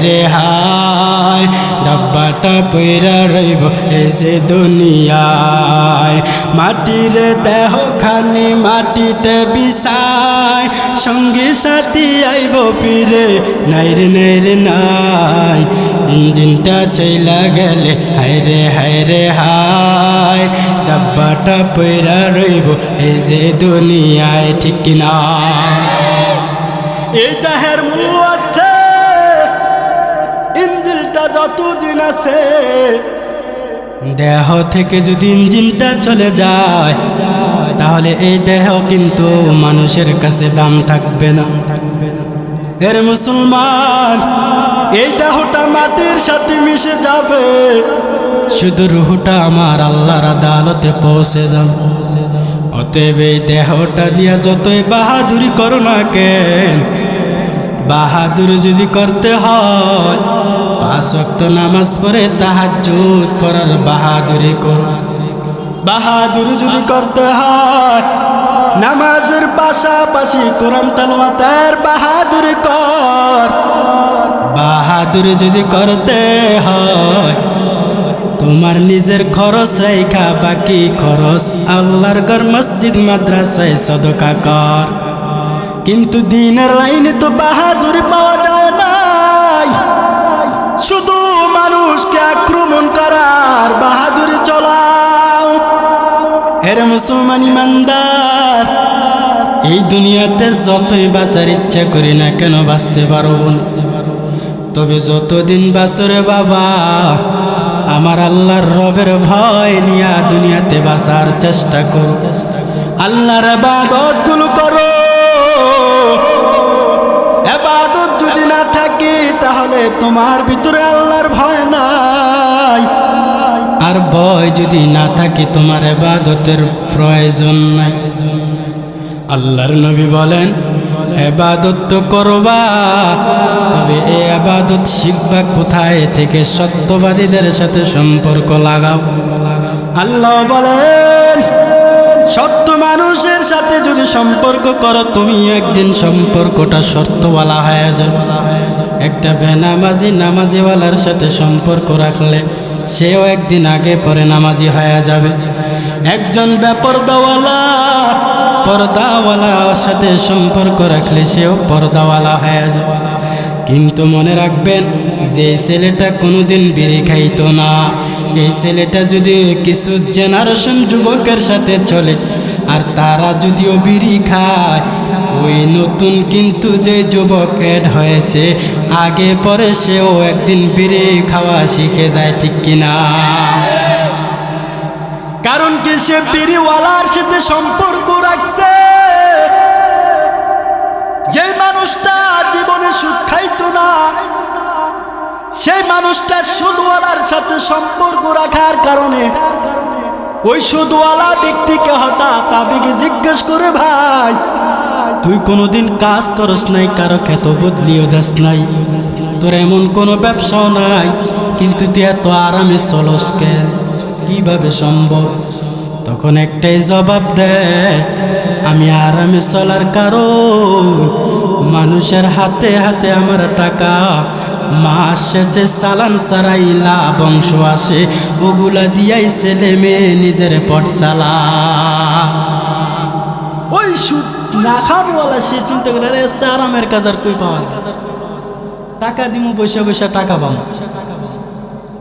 রে হায়, ডাব্বাটা পইরা রইব এই যে দুনিয়ায়। মাটির দেহ খানি মাটিতে বিছায়, সঙ্গী সাথী আইব ফিরে নাই রে নাই। ইঞ্জিনটা চইলা গেলে হায় রে হায়, ডাব্বাটা পইরা রইব এই যে দুনিয়ায়, ঠিক কিনা? এই দেহের মূল্য আছে, ইঞ্জিনটা যতদিন আছে। দেহ থেকে যদি ইঞ্জিনটা চলে যায় তাহলে এই দেহ কিন্তু মানুষের কাছে দাম থাকবে না। এর মুসলমান, এই দেহটা মাটির সাথে মিশে যাবে, শুধু রুহটা আমার আল্লাহর আদালতে পৌঁছে যাবে। অতএব এই দেহটা দিয়া যতই বাহাদুরি করো না কেন, বাহাদুরি যদি করতে হয় 5 ওয়াক্ত নামাজ পড়ে তাহাজ্জুদ পড়ার বাহাদুরি কর। বাহাদুরি যদি করতে হয় নামাজের পাশাপাশি কোরআন তেলাওয়াতের বাহাদুরি কর। বাহাদুরি যদি করতে হয় তোমার নিজের খরচ রেখা বাকি খরচ আল্লাহর ঘর মসজিদ মাদ্রাসায় সদকা কর। কিন্তু দিনের লাইনে তো বাহাদুরি পাওয়া যায় না, শুধু মানুষকে আক্রমণ করার বাহাদুরি চলাও। এর মুসলমান ইমানদার, এই দুনিয়াতে যতই বাঁচার ইচ্ছা করি না কেন বাঁচতে পারব না, তবে যতদিন বাঁচরে বাবা আমার আল্লাহর রবের ভয় নিয়া দুনিয়াতে বাঁচার চেষ্টা করো। আল্লাহর ইবাদত গুলো করো। ইবাদত যদি না থাকে তাহলে তোমার ভিতরে আল্লাহর ভয় নাই, আর ভয় যদি না থাকে তোমার ইবাদতের প্রয়োজন নাই। আল্লাহর নবী বলেন ইবাদত তো করবা, তবে এই ইবাদত শিখবা কোথায় থেকে? সত্যবাদীদের সাথে সম্পর্ক লাগাও। আল্লাহ বলেন, সত্য মানুষের সাথে যদি সম্পর্ক করো, তুমি একদিন সম্পর্কটা শর্তওয়ালা হয়ে যাবে। একটা বেনামাজি নামাজিওয়ালার সাথে সম্পর্ক রাখলে সেও একদিন আগে পরে নামাজি হয়ে যাবে। একজন বেপরদাওয়ালা পর্দাওয়ালার সাথে সম্পর্ক রাখলে সেও পর্দাওয়ালা হয়ে যাবে। কিন্তু মনে রাখবেন, যে ছেলেটা কোনোদিন বিড়ি খাইতো না, এই ছেলেটা যদি কিছু জেনারেশন যুবকের সাথে চলে আর তারা যদিও বিড়ি খায়, ওই নতুন কিন্তু যে যুবক এড হয়েছে আগে পরে সেও একদিন বিড়ি খাওয়া শিখে যায়, ঠিক কিনা? কারণ কি, সে বিড়িওয়ালার সাথে সম্পর্ক রাখছে। যে মানুষটা জীবনে সুদ খাইতো না, সেই মানুষটা সুদওয়ালার সাথে সম্পর্ক রাখার কারণে ওই সুদওয়ালা ব্যক্তিকে হঠাৎ আবেগে জিজ্ঞেস করে, ভাই তুই কোনোদিন কাজ করস নাই, কারো খেত বদলিও দাস নাই, তোর এমন কোনো ব্যবসাও নাই, কিন্তু তুই এত আরামে চলস কে, কিভাবে সম্ভব? তখন একটাই জবাব দেয়, আমি আরামে চলার কারণ মানুষের হাতে হাতে আমার টাকা, মাস শেষে চালান ছাড়াই লাভ অংশ আসে, ওগুলা দিয়াই ছেলে মেয়ে নিজের পট চালা। ওই সুদ না খাওয়ালা সে চিন্তা করে, রে আরামের কাজার কই পাওয়ার, টাকা দিমু পয়সা পয়সা টাকা পাবো।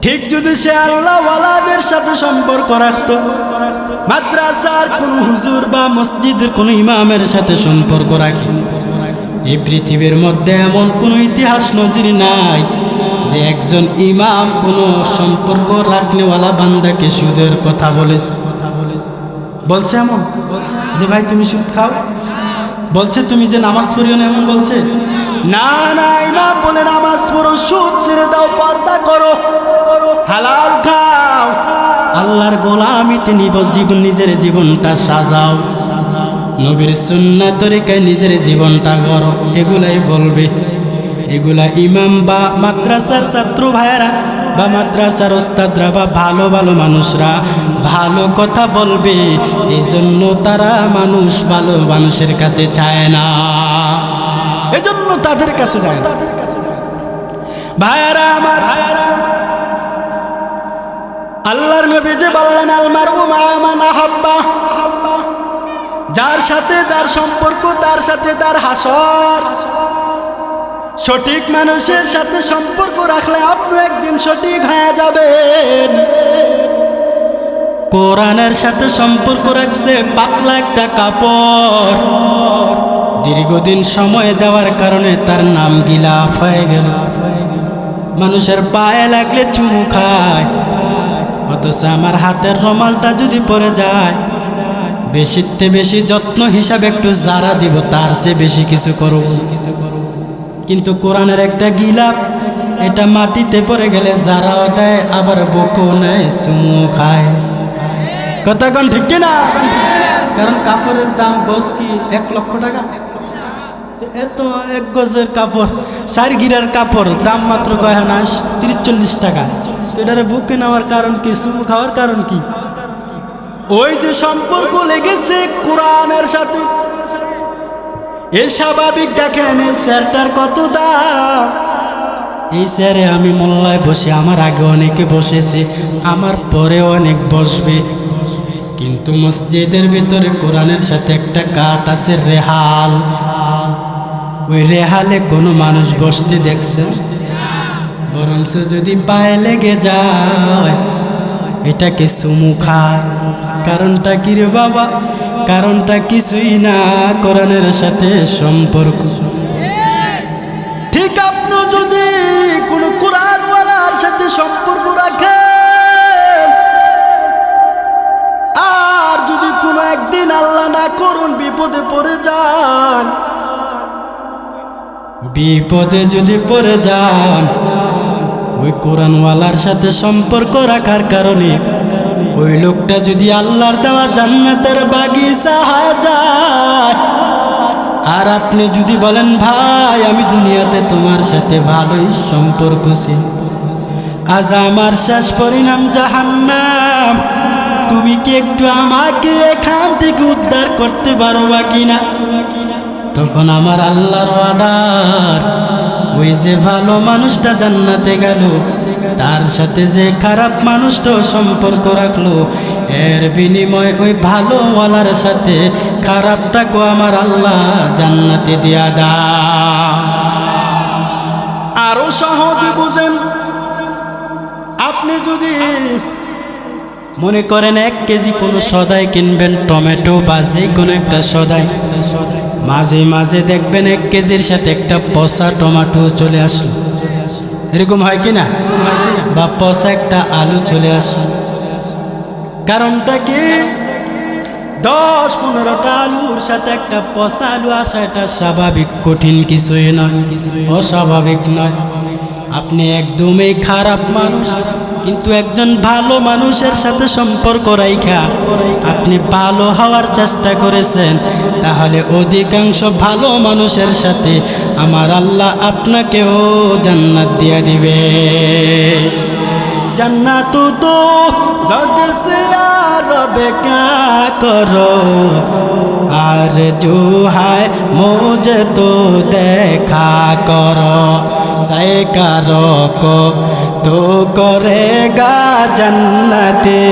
ঠিক যদি সে আল্লাহওয়ালাদের সাথে সম্পর্ক রাখতো, মাদ্রাসার কোন হুজুর বা মসজিদের কোন ইমামের সাথে সম্পর্ক রাখে, এই পৃথিবীর মধ্যে এমন কোন ইতিহাস নজির নাই যে একজন ইমাম কোন সম্পর্ক রাখনেওয়ালা বান্দাকে সুদের কথা বলেছে। বলছে এমন যে ভাই তুমি সুদ খাও, বলছে তুমি যে নামাজ পড়িও না, এমন বলছে না। না, ইমাম বলে নামাজ পড়ো, সুদ ছেড়ে দাও, পর্দা করো, হালাল খাও, আল্লাহর গোলামিতে নিজের জীবনটা সাজাও, নবীর সুন্নাহ তরিকায় নিজের জীবনটা গড়ো, এগুলাই বলবে। এগুলা ইমাম বা মাদ্রাসার ছাত্র ভাইয়েরা বা মাদ্রাসার ওস্তাদরা বা ভালো ভালো মানুষরা ভালো কথা বলবে, এই জন্য তারা ভালো মানুষের কাছে চায় না, এজন্য তাদের কাছে যায় না। ভাইয়েরা আমার, আল্লাহর নবী যে বললেন, আল মারউ মা মান আহাব্বা, যার সাথে যার সম্পর্ক তার সাথে তার হাসর। সঠিক মানুষের সাথে সম্পর্ক রাখলে আপনি একদিন সঠিক হয়ে যাবেন। কোরআনের সাথে সম্পর্ক রাখছে পাতলা একটা কাপড়, দীর্ঘদিন সময় দেওয়ার কারণে তার নাম গিলাফ হয়ে গেল। মানুষের পায়ে লাগলে চুমু খায়, অথচ আমার হাতের রুমালটা যদি পড়ে যায়, বেশিতে বেশি যত্ন হিসাবে একটু যারা দিব, তার চেয়ে বেশি কিছু করব। কিন্তু কোরআনের একটা গিলাফ, এটা মাটিতে পড়ে গেলে যারাও দেয়, আবার বকো নেয়, চুমু খায়। কথা কোন ঠিক কিনা? কারণ কাপড়ের দাম গজ কি 1 লক্ষ টাকা? এত 1 গজের কাপড়, 4 গিরার কাপড় দাম মাত্র কয় না 30-40 টাকা। তো এটারে বুকে নেওয়ার কারণ কি? চুমু খাওয়ার কারণ কি? ওই যে সম্পর্ক লেগেছে কোরআনের সাথে, এ স্বাভাবিক। দেখেন এই স্যারটার কত দাম, এই স্যারে আমি মোল্লায় বসে, আমার আগে অনেকে বসেছে, আমার পরে অনেক বসবে, কিন্তু মসজিদের ভিতরে কোরআনের সাথে একটা কাঠ আছে, রেহাল। ওই রেহালে কোনো মানুষ বসতে দেখছে? বরঞ্চ যদি পায়ে লেগে যায় এটাকে চুমু খায়। কারণটা কি রে বাবা? কারণটা কিছুই না, কোরআনের সাথে সম্পর্ক। ঠিক আপনি যদি কোন কোরআনওয়ালার সাথে সম্পর্ক রাখেন, আর যদি কোনো একদিন আল্লাহ না করুন বিপদে পড়ে যান, বিপদে যদি পড়ে যান, ওই কোরআনওয়ালার সাথে সম্পর্ক রাখার কারণে ওই লোকটা যদি আল্লাহর দেওয়া জান্নাতের বাগিচা হয়ে যায়, আর আপনি যদি বলেন ভাই আমি দুনিয়াতে তোমার সাথে ভালোই সম্পর্ক ছিল, আজ আমার শেষ পরিণাম জাহান্নাম, তুমি কি একটু আমাকে এখান থেকে উদ্ধার করতে পারবা কিনা? তখন আমার আল্লাহর অর্ডার, ওই যে ভালো মানুষটা জান্নাতে গেল, তার সাথে যে খারাপ মানুষটা সম্পর্ক রাখলো, এর বিনিময়ে ওই ভালোওয়ালার সাথে খারাপটাকে আমার আল্লাহ জান্নাতে দিয়া দা। আরো সহজে বুঝেন, আপনি যদি মনে করেন 1 কেজি কোনো সদাই কিনবেন, টমেটো বা যে কোনো একটা সদাই, মাঝে মাঝে দেখবেন 1 কেজির সাথে একটা পচা টমেটো চলে আসলো, এরকম হয় কি না? বা পচা একটা আলু চলে আসলো। কারণটা কি? 10-15টা আলুর সাথে একটা পচা আলু আসা এটা স্বাভাবিক, কঠিন কিছুই নয়, অস্বাভাবিক নয়। আপনি একদমই খারাপ মানুষ, কিন্তু একজন ভালো মানুষের সাথে সম্পর্ক রাইখা আপনি ভালো হওয়ার চেষ্টা করেছেন, তাহলে অধিকাংশ ভালো মানুষের সাথে আমার আল্লাহ আপনাকেও জান্নাত দিয়ে দিবে। জান্নাত তো জগ সে রব ক্যা করো, আর জো হায় মুঝে তো দেখা করো, সে করো কো তো করেগা जन्नते,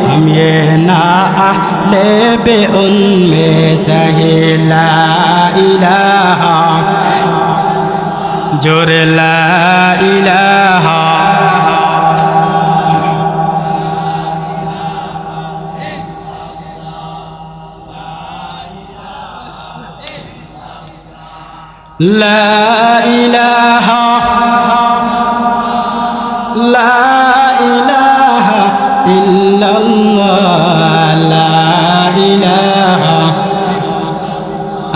हम ये ना अहले बे उनमें सही ला इलाहा जोरे ला इलाहा। ला इलाहा ला इलाहा इल्लाल्लाह ला इलाहा।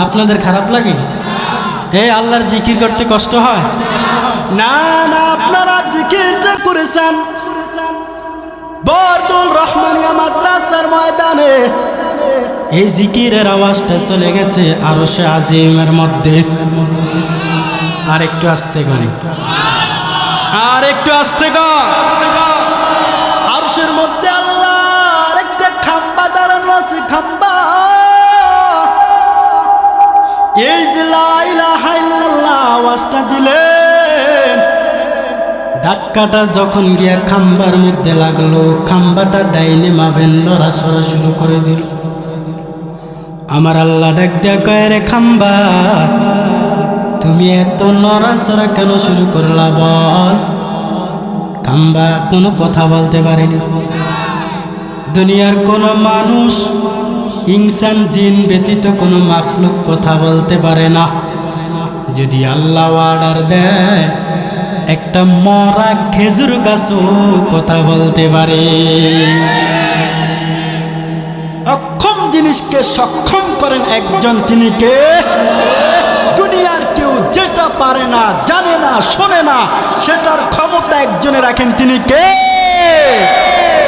আপনাদের খারাপ লাগে? এই আল্লাহর জিকির করতে কষ্ট হয় না? না, আপনারা জিকিরটা করেছেন বরদুল রহমানিয়া মাদ্রাসার ময়দানে, এই জিকিরের আওয়াজটা চলে গেছে আরশে আজিমের মধ্যে। আর একটু আস্তে করে, আর একটু আস্তে কর। আরশের মধ্যে আল্লাহর একটা খাম্বা দাঁড়ানো আছে, খাম্বা। এই যে লা ইলাহা ইল্লাল্লাহ আওয়াজটা দিলেন, ধাক্কাটা যখন গিয়া খাম্বার মধ্যে লাগলো, খাম্বাটা ডাইনে মাবেন নড়াচড়া শুরু করে দিল। আমার আল্লাহ ডাক দিয়া কয়, রে খাম্বা, তুমি এত নড়াচড়া কেন শুরু করলা বল? খাম্বা কোনো কথা বলতে পারেনি। দুনিয়ার কোনো মানুষ, ইনসান জিন ব্যতীত কোনো মাখলুক কথা বলতে পারে না। যদি আল্লাহ অর্ডার দেয়, একটা মরা খেজুর গাছও কথা বলতে পারে। অক্ষম জিনিসকে সক্ষম করেন একজন, তিনি কে? দুনিয়ার কেউ যেটা পারে না, জানে না, শোনে না, সেটার ক্ষমতা একজনে রাখেন, তিনি কে?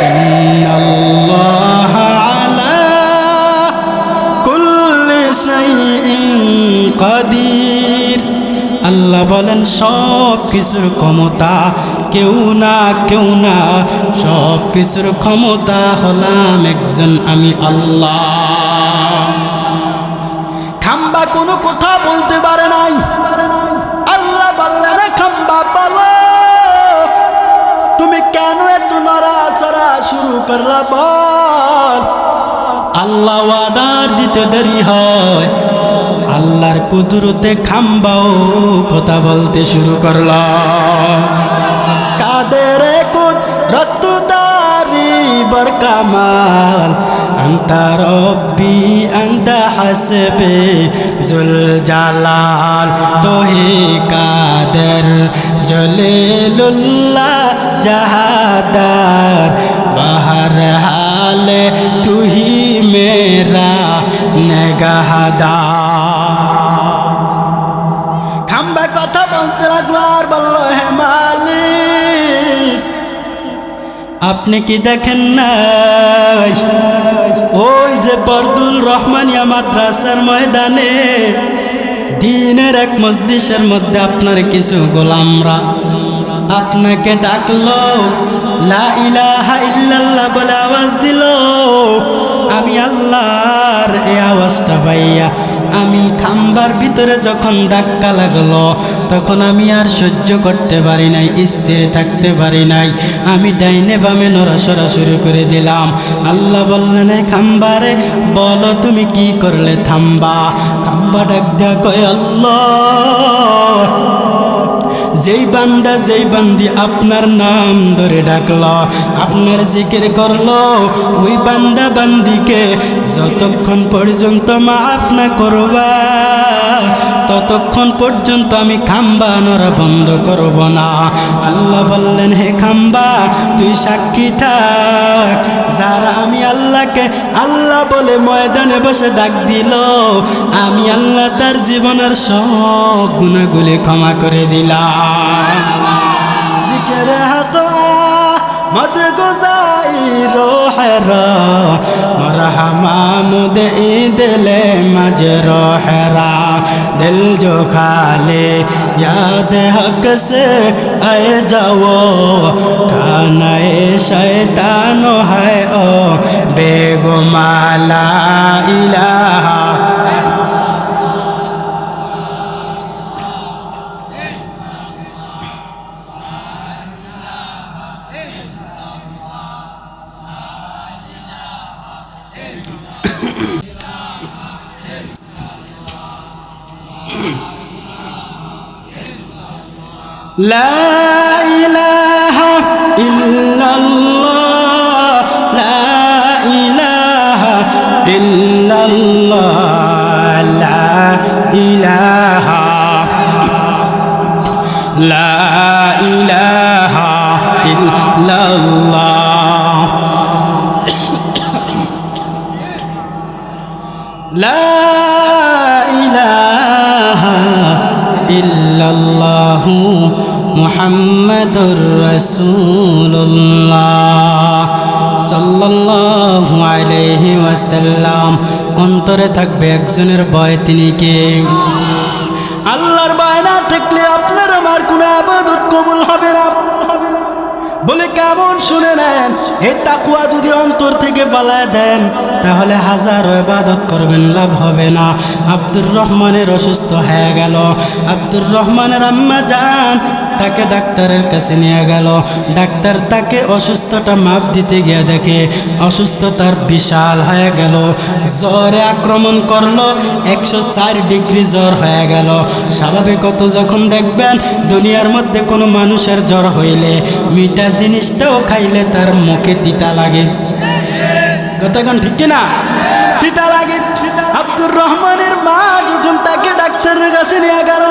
ইন্নাল্লাহ আলা কুল্লি শাইইন কাদির। আল্লাহ বলেন সব কিছুর ক্ষমতা কেউ না, সব কিছুর ক্ষমতা হলাম একজন, আমি আল্লাহ। খাম্বা কোনো কথা বলতে পারে নাই। আল্লাহ বললেন, খাম্বা বলো, তুমি কেন এত নড়াচড়া শুরু করলা বল? আল্লাহ অর্ডার দিতে দেরি হয়, আল্লাহর কুদরতে খাম্বাও কথা বলতে শুরু করল। কাদের কুদরত দারি বরকামাল, আনতা রব্বি আনতা হাসবে জুল জালাল, তোহে কাদের জলিলুল্লাহ জাহাদার, বাহর হাল তুহি মেরা নেগাহদার। খাম্বা কথা বলতে লাগলো আর বলল, হে মালিক, আপনি কি দেখেন না ওই যে বরদুল রহমানিয়া মাদ্রাসার ময়দানে দিনের এক মজলিসের মধ্যে আপনার কিছু গোলামরা আপনাকে ডাকলো, লা ইলাহা ইল্লাল্লাহ বলে আওয়াজ দিল। আমি আল্লাহর এই আওয়াজটা পাইয়া আমি খাম্বার ভিতরে যখন ধাক্কা লাগলো, তখন আমি আর সহ্য করতে পারি নাই, স্থির থাকতে পারি নাই। আমি ডাইনে বামে নড়াচড়া শুরু করে দিলাম। আল্লাহ বললেন, এই খাম্বারে বলো তুমি কি করলে, থামবা। খাম্বা ডাক দেয়া কয়, আল্লাহ, যেই বান্দা যেই বান্দি আপনার নাম ধরে ডাকলো, আপনার জিকির করলো, ওই বান্দা বান্দিকে যতক্ষণ পর্যন্ত মাফ না করবা, ততক্ষণ পর্যন্ত আমি খাম্বা নড়া বন্ধ করব না। আল্লাহ বললেন, হে খাম্বা, তুই সাক্ষী থাক, যারা আমি আল্লাহকে আল্লাহ বলে ময়দানে বসে ডাক দিল, আমি আল্লাহ তার জীবনের সব গুনাহগুলি ক্ষমা করে দিলাম। জিকির হাতা মদ গুজাই রোহেরা মরহমা মুদ দিলে মজ রোহেরা दिल जो खाले याद हक से आए जाओ खाना शैतान है ओ बेगुमाला इलाहा। لا إله إلا الله لا إله إلا الله لا إله لا إله إلا الله لا إله إلا الله মুহাম্মাদুর রাসূলুল্লাহ সাল্লাল্লাহু আলাইহি ওয়াসাল্লাম। অন্তরে থাকবে একজনের ভয়, তিনি কে? আল্লাহর ভয় না থাকলে আপনার আমার কোনো ইবাদত কবুল হবে না। বলে কেমন শুনে নেন, এই তাকওয়া যদি অন্তর থেকে পালায় দেন, তাহলে হাজারো ইবাদত করবেন, লাভ হবে না। আব্দুর রহমানের অসুস্থ হয়ে গেল। আব্দুর রহমানের আম্মা জান তাকে ডাক্তারের কাছে নিয়ে গেল। ডাক্তার তাকে অসুস্থতা মাপ দিতে গিয়ে দেখে অসুস্থতার বিশাল হয়ে গেল, জ্বরে আক্রমণ করলো, 104 ডিগ্রি জ্বর হয়ে গেল। স্বাভাবিকত যখন দেখবেন দুনিয়ার মধ্যে কোনো মানুষের জ্বর হইলে মিঠা জিনিসটাও খাইলে তার মুখে তিতা লাগে, কতক্ষণ ঠিক কিনা? তিতা লাগে। আব্দুর রহমানের মা যখন তাকে ডাক্তারের কাছে নিয়ে গেল,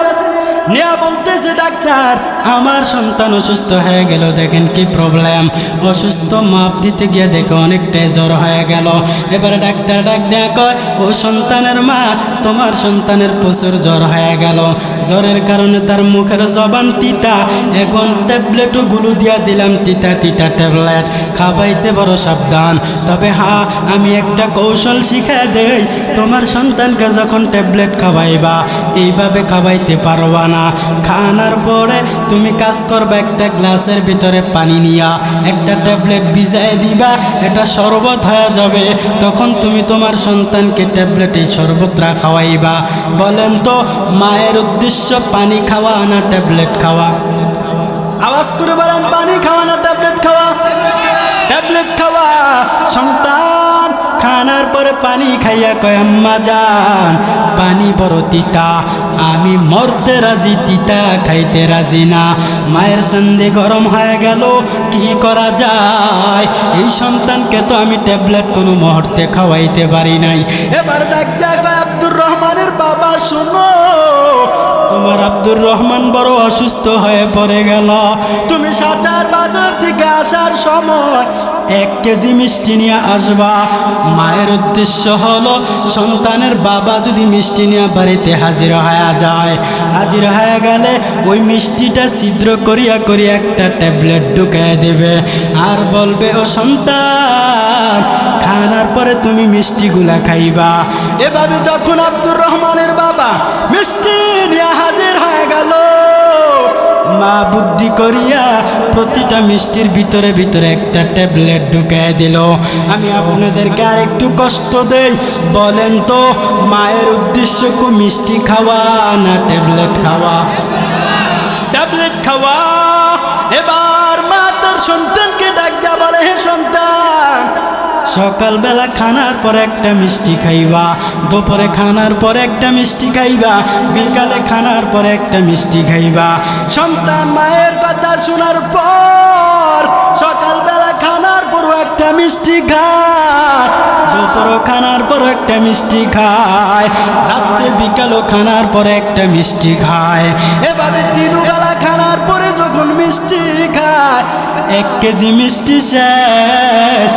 নিয়া বলতেছে, ডাক্তার আমার সন্তান অসুস্থ হয়ে গেল, দেখেন কি প্রবলেম। অসুস্থ মাপ দিতে গিয়ে দেখে অনেকটাই জ্বর হয়ে গেল। এবারে ডাক্তার ডাক দেয়া কয়, ও সন্তানের মা, তোমার সন্তানের প্রচুর জ্বর হয়ে গেল, জ্বরের কারণে তার মুখের জবান তিতা, এখন ট্যাবলেটও গুলো দিয়া দিলাম, তিতা তিতা ট্যাবলেট, খাবাইতে বড় সাবধান। তবে হ্যাঁ, আমি একটা কৌশল শিখা দেই, তোমার সন্তানকে যখন ট্যাবলেট খাওয়াইবা এইভাবে খাওয়াইতে পারবা না। খানার পরে তুমি কাজ করবা, একটা গ্লাসের ভিতরে পানি নিয়া একটা ট্যাবলেট ভিজায় দিবা, এটা শরবত হয়ে যাবে, তখন তুমি তোমার সন্তানকে ট্যাবলেট এই শরবতটা খাওয়াইবা। বলেন তো, মায়ের উদ্দেশ্য পানি খাওয়া না ট্যাবলেট খাওয়া? আওয়াজ করে বলেন, পানি খাওয়া না ট্যাবলেট খাওয়া? ট্যাবলেট খাওয়া। সন্তান খানার পরে পানি খাইয়া কয়, আম্মা জান পানি বড় তিতা, আমি মরতে রাজি, তিতা খাইতে রাজি না। মায়ের সন্ধে গরম হয়ে গেল, কি করা যায়? এই সন্তানকে তো আমি ট্যাবলেট কোনো মুহূর্তে খাওয়াইতে পারি নাই। এবার ডাক দেয়া কয়, আব্দুর রহমানের বাবা শোনো, তোমার আব্দুর রহমান বড় অসুস্থ হয়ে পড়ে গেল, তুমি সাচার বাজার থেকে আসার সময় 1 কেজি মিষ্টি নিয়ে আসবা। মায়ের উদ্দেশ্য হলো সন্তানের বাবা যদি মিষ্টি নিয়ে বাড়িতে হাজির হয়ে যায়, হাজির হয়ে গেলে ওই মিষ্টিটা ছিদ্র করিয়া করিয়া একটা ট্যাবলেট ঢুকায় দেবে, আর বলবে, ও সন্তান যান, খানার পরে তুমি মিষ্টিগুলা খাইবা। এভাবে যখন আব্দুর রহমানের বাবা মিষ্টি নিয়ে হাজির হয়ে গেল, মা বুদ্ধি করিয়া প্রতিটা মিষ্টির ভিতরে ভিতরে একটা ট্যাবলেট ঢুকায় দিল। আমি আপনাদেরকে আর একটু কষ্ট দেই, বলেন তো মায়ের উদ্দেশ্য কি মিষ্টি খাওয়া না ট্যাবলেট খাওয়া? ট্যাবলেট খাওয়া। এবার মা তার সন্তানকে ডাক দিয়া বলে, হে সন্তান, সকালবেলা খানার পরে একটা মিষ্টি খাইবা, দুপুরে খানার পরে একটা মিষ্টি খাইবা, বিকালে খানার পরে একটা মিষ্টি খাইবা। সন্তান মায়ের কথা শোনার পর সকালবেলা খানার পরও একটা মিষ্টি খায়, দুপুরে খানার পর একটা মিষ্টি খায়, রাত্রে বিকালও খানার পরে একটা মিষ্টি খায়। এভাবে তিনবেলা খানার পরে যখন মিষ্টি খায়, 1 কেজি মিষ্টি শেষ,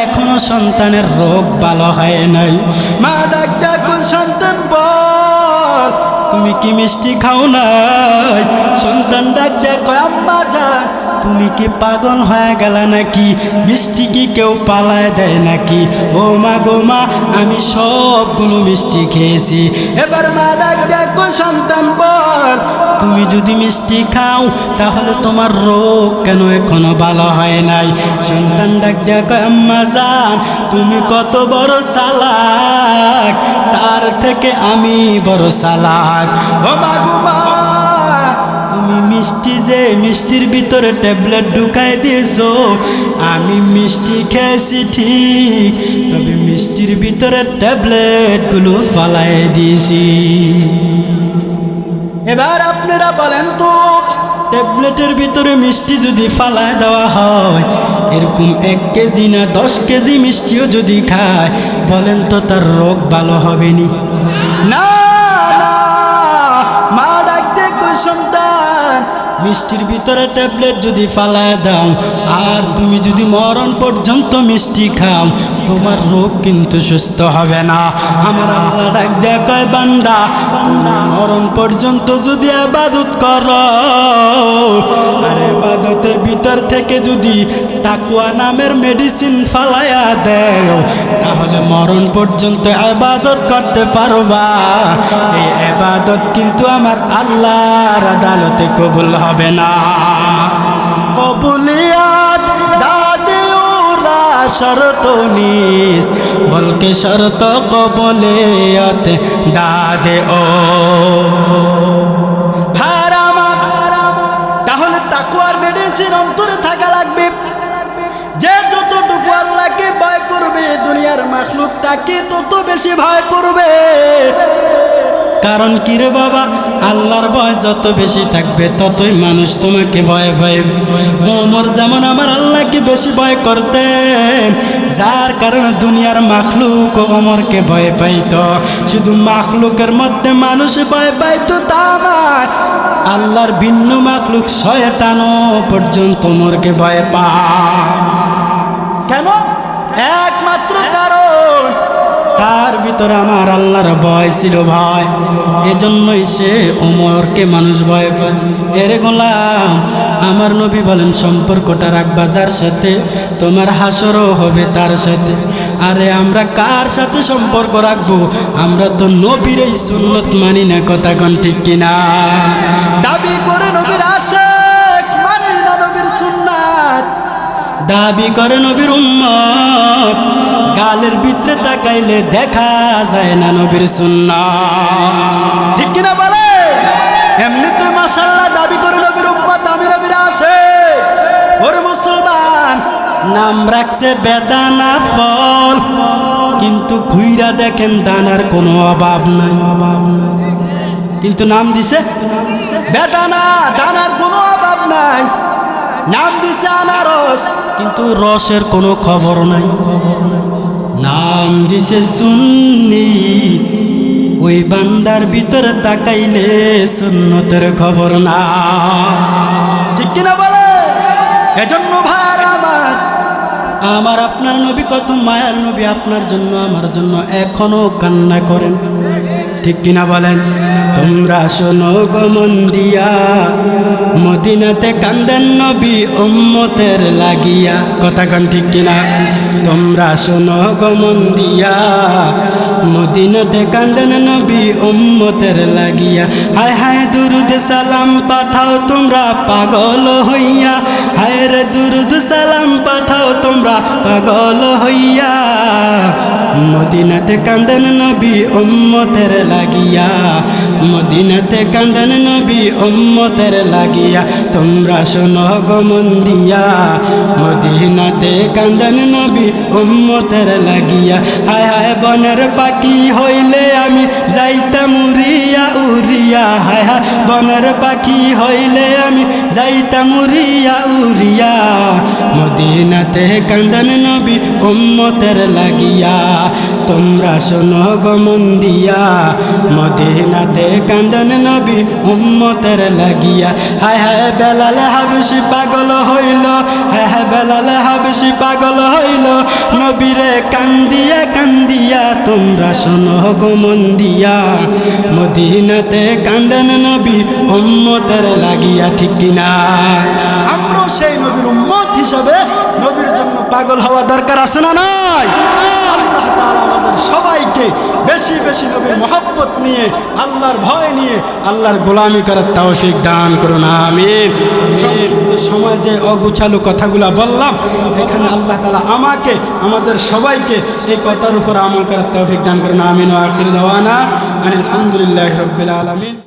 এখনো সন্তানের রোগ ভালো হয় নাই। মা ডাক ডাক, সন্তান বল তুমি কি মিষ্টি খাও নাই? সন্তান ডাক ডাক, আম্মা জান তুমি কি পাগল হয়ে গেল নাকি? মিষ্টি কি কেউ পালায় দেয় নাকি? ও মা গো মা, আমি সবগুলো মিষ্টি খেয়েছি। এবার মা ডাক ডাক, সন্তান বল তুমি যদি মিষ্টি খাও তাহলে তোমার রোগ কেন এখনো ভালো হয় নাই? সন্তান ডাক ডাক, আম্মা জান তুমি কত বড় চালাক, তার থেকে আমি বড় চালাক। ও মা গো মা, তুমি মিষ্টি যে মিষ্টির ভিতরে ট্যাবলেট ঢুকায় দিয়েছো, আমি মিষ্টি খেয়েছি ঠিক, তবে মিষ্টির ভিতরে ট্যাবলেটগুলো ফালায় দিয়েছি। এবার আপনারা বলেন তো, ট্যাবলেটের ভিতরে মিষ্টি যদি ফালায় দেওয়া হয়, এরকম 1 কেজি না 10 কেজি মিষ্টিও যদি খায়, বলেন তো তার রোগ ভালো হবে নি? না না, মা ডাক দেখো সন্তান, মিষ্টির ভিতরে ট্যাবলেট যদি ফালায় দাও আর তুমি যদি মরণ পর্যন্ত মিষ্টি খাও, তোমার রোগ কিন্তু সুস্থ হবে না। আমার আল্লাহ ডাক দেয়া কয়, বান্দা তুমি মরণ পর্যন্ত যদি ইবাদত করো আর ইবাদতের ভিতর থেকে যদি তাকওয়া নামের মেডিসিন ফালায়া দেও, তাহলে মরণ পর্যন্ত ইবাদত করতে পারবা। এই ইবাদত কিন্তু আমার আল্লাহর আদালতে কবুল হবে না। কবুলিয়াত দাদে ওরা শরত নিস, বলকে শরত কবুলিয়াত দাদে ও ভারামাত। তাহলে তাকওয়ার মেডিসিন অন্তরে থাকা লাগবে। যে যতটুকু আল্লাহকে ভয় করবে, দুনিয়ার মাখলুক তাকে তত বেশি ভয় করবে। কারণ কি রে বাবা, আল্লাহর ভয় যত বেশি থাকবে ততই মানুষ তোমাকে ভয় পাইবে। ওমর যেমন আমার আল্লাহকে বেশি ভয় করতেন, যার কারণে দুনিয়ার মাখলুক ওমরকে ভয় পাইত। শুধু মাখলুকের মধ্যে মানুষ ভয় পাইত তা নয়, আল্লাহর ভিন্ন মাখলুক শয়তানও পর্যন্ত ওমরকে ভয় পায়। কেন? একমাত্র কারণ তার ভিতরে আমার আল্লাহর ভয় ছিল। ভয়, এজন্যই সে ওমরকে মানুষ ভয় পায়। এরে গোলাম, আমার নবী বলেন সম্পর্কটা রাখবা যার সাথে, তোমার হাসরও হবে তার সাথে। আরে আমরা কার সাথে সম্পর্ক রাখবো? আমরা তো নবীর এই সুন্নত মানি না, কথা কোন ঠিক কিনা? দাবি করে নবীর আশিক, মানি না নবীর সুন্নাত। দাবি করে নবীর উম্মত, গালের ভিতরে তাকাইলে দেখা যায় না নবীর সুন্নাত। ঠিক কিনা বলে? এমনি তো মাশাআল্লাহ দাবি করে নবীর উম্মত, আমি নবীর আশিক। ওরে মুসলমান, নাম রাখছে বেদানা ফল, কিন্তু খুইরা দেখেন দানার কোনো অভাব নাই। কিন্তু নাম দিছে বেদানা, দানার কোনো অভাব নাই। নাম দিছে আনারস, কিন্তু রসের কোনো খবর নাই। নাম দিছে সুন্নি, ওই বান্দার ভিতরে তাকাইলে সুন্নতের খবর না। ঠিক কিনা বলে? এজন্য ভার আমার আপনার নবী কত মায়ার নবী, আপনার জন্য আমার জন্য এখনো কান্না করেন। ঠিক কিনা বলেন? তোমরা শোনো গো মন দিয়া, মদিনাতে কান্দেন নবী উম্মতের লাগিয়া। কথা কন ঠিক কিনা? তোমরা শোনো গো মন দিয়া মদিনাতে কান্দেন নবী উম্মতের লাগিয়া হায় হায় দুরুদ সালাম পাঠাও তোমরা পাগল হইয়া হায় রে দুরুদ সালাম পাঠাও তোমরা পাগল হইয়া মদিনাতে কান্দেন নবী উম্মতের লাগিয়া মদিনাতে কান্দেন নবী উম্মতের লাগিয়া তোমরা শোনো গো মন দিয়া মদিনাতে কান্দেন নবী উম্মতের লাগিয়া হায় হায় বনের পাখি হইলে আমি যাইতাম উড়িয়া উড়িয়া হায় হায় বনের পাখি হইলে আমি যাইতাম উড়িয়া উড়িয়া মদিনাতে কান্দেন নবী উম্মতের লাগিয়া তোমরা শোনো গো মন দিয়া মদিনাতে কান্দেন নবী উম্মতের লাগিয়া হায় হায় বেলাল হাবশি পাগল হইল হায় হায় বেলাল হাবশি পাগল হইল নবীরে কান্দিয়া কান্দিয়া তোমরা শোনো গো মন দিয়া মদিনাতে কান্দেন নবী উম্মতের লাগিয়া ঠিক কিনা আমরাও সেই নবীর উম্মত হিসাবে নবীর জন্য পাগল হওয়া দরকার আছে না নাই আল্লাহ তাআলা আমাদের সবাইকে বেশি বেশি নবীর মহব্বত নিয়ে আল্লাহর ভয় নিয়ে আল্লাহর গোলামি করার তৌফিক দান করুন আমিন সংক্ষিপ্ত সময় যে অগুছালো কথাগুলো বললাম এখানে আল্লাহ তাআলা আমাকে আমাদের সবাইকে এই কথার উপর আমল করার তৌফিক দান করুন আমিন ওয়া আখির দাওয়ানা আলহামদুলিল্লাহি রাব্বিল আলামিন।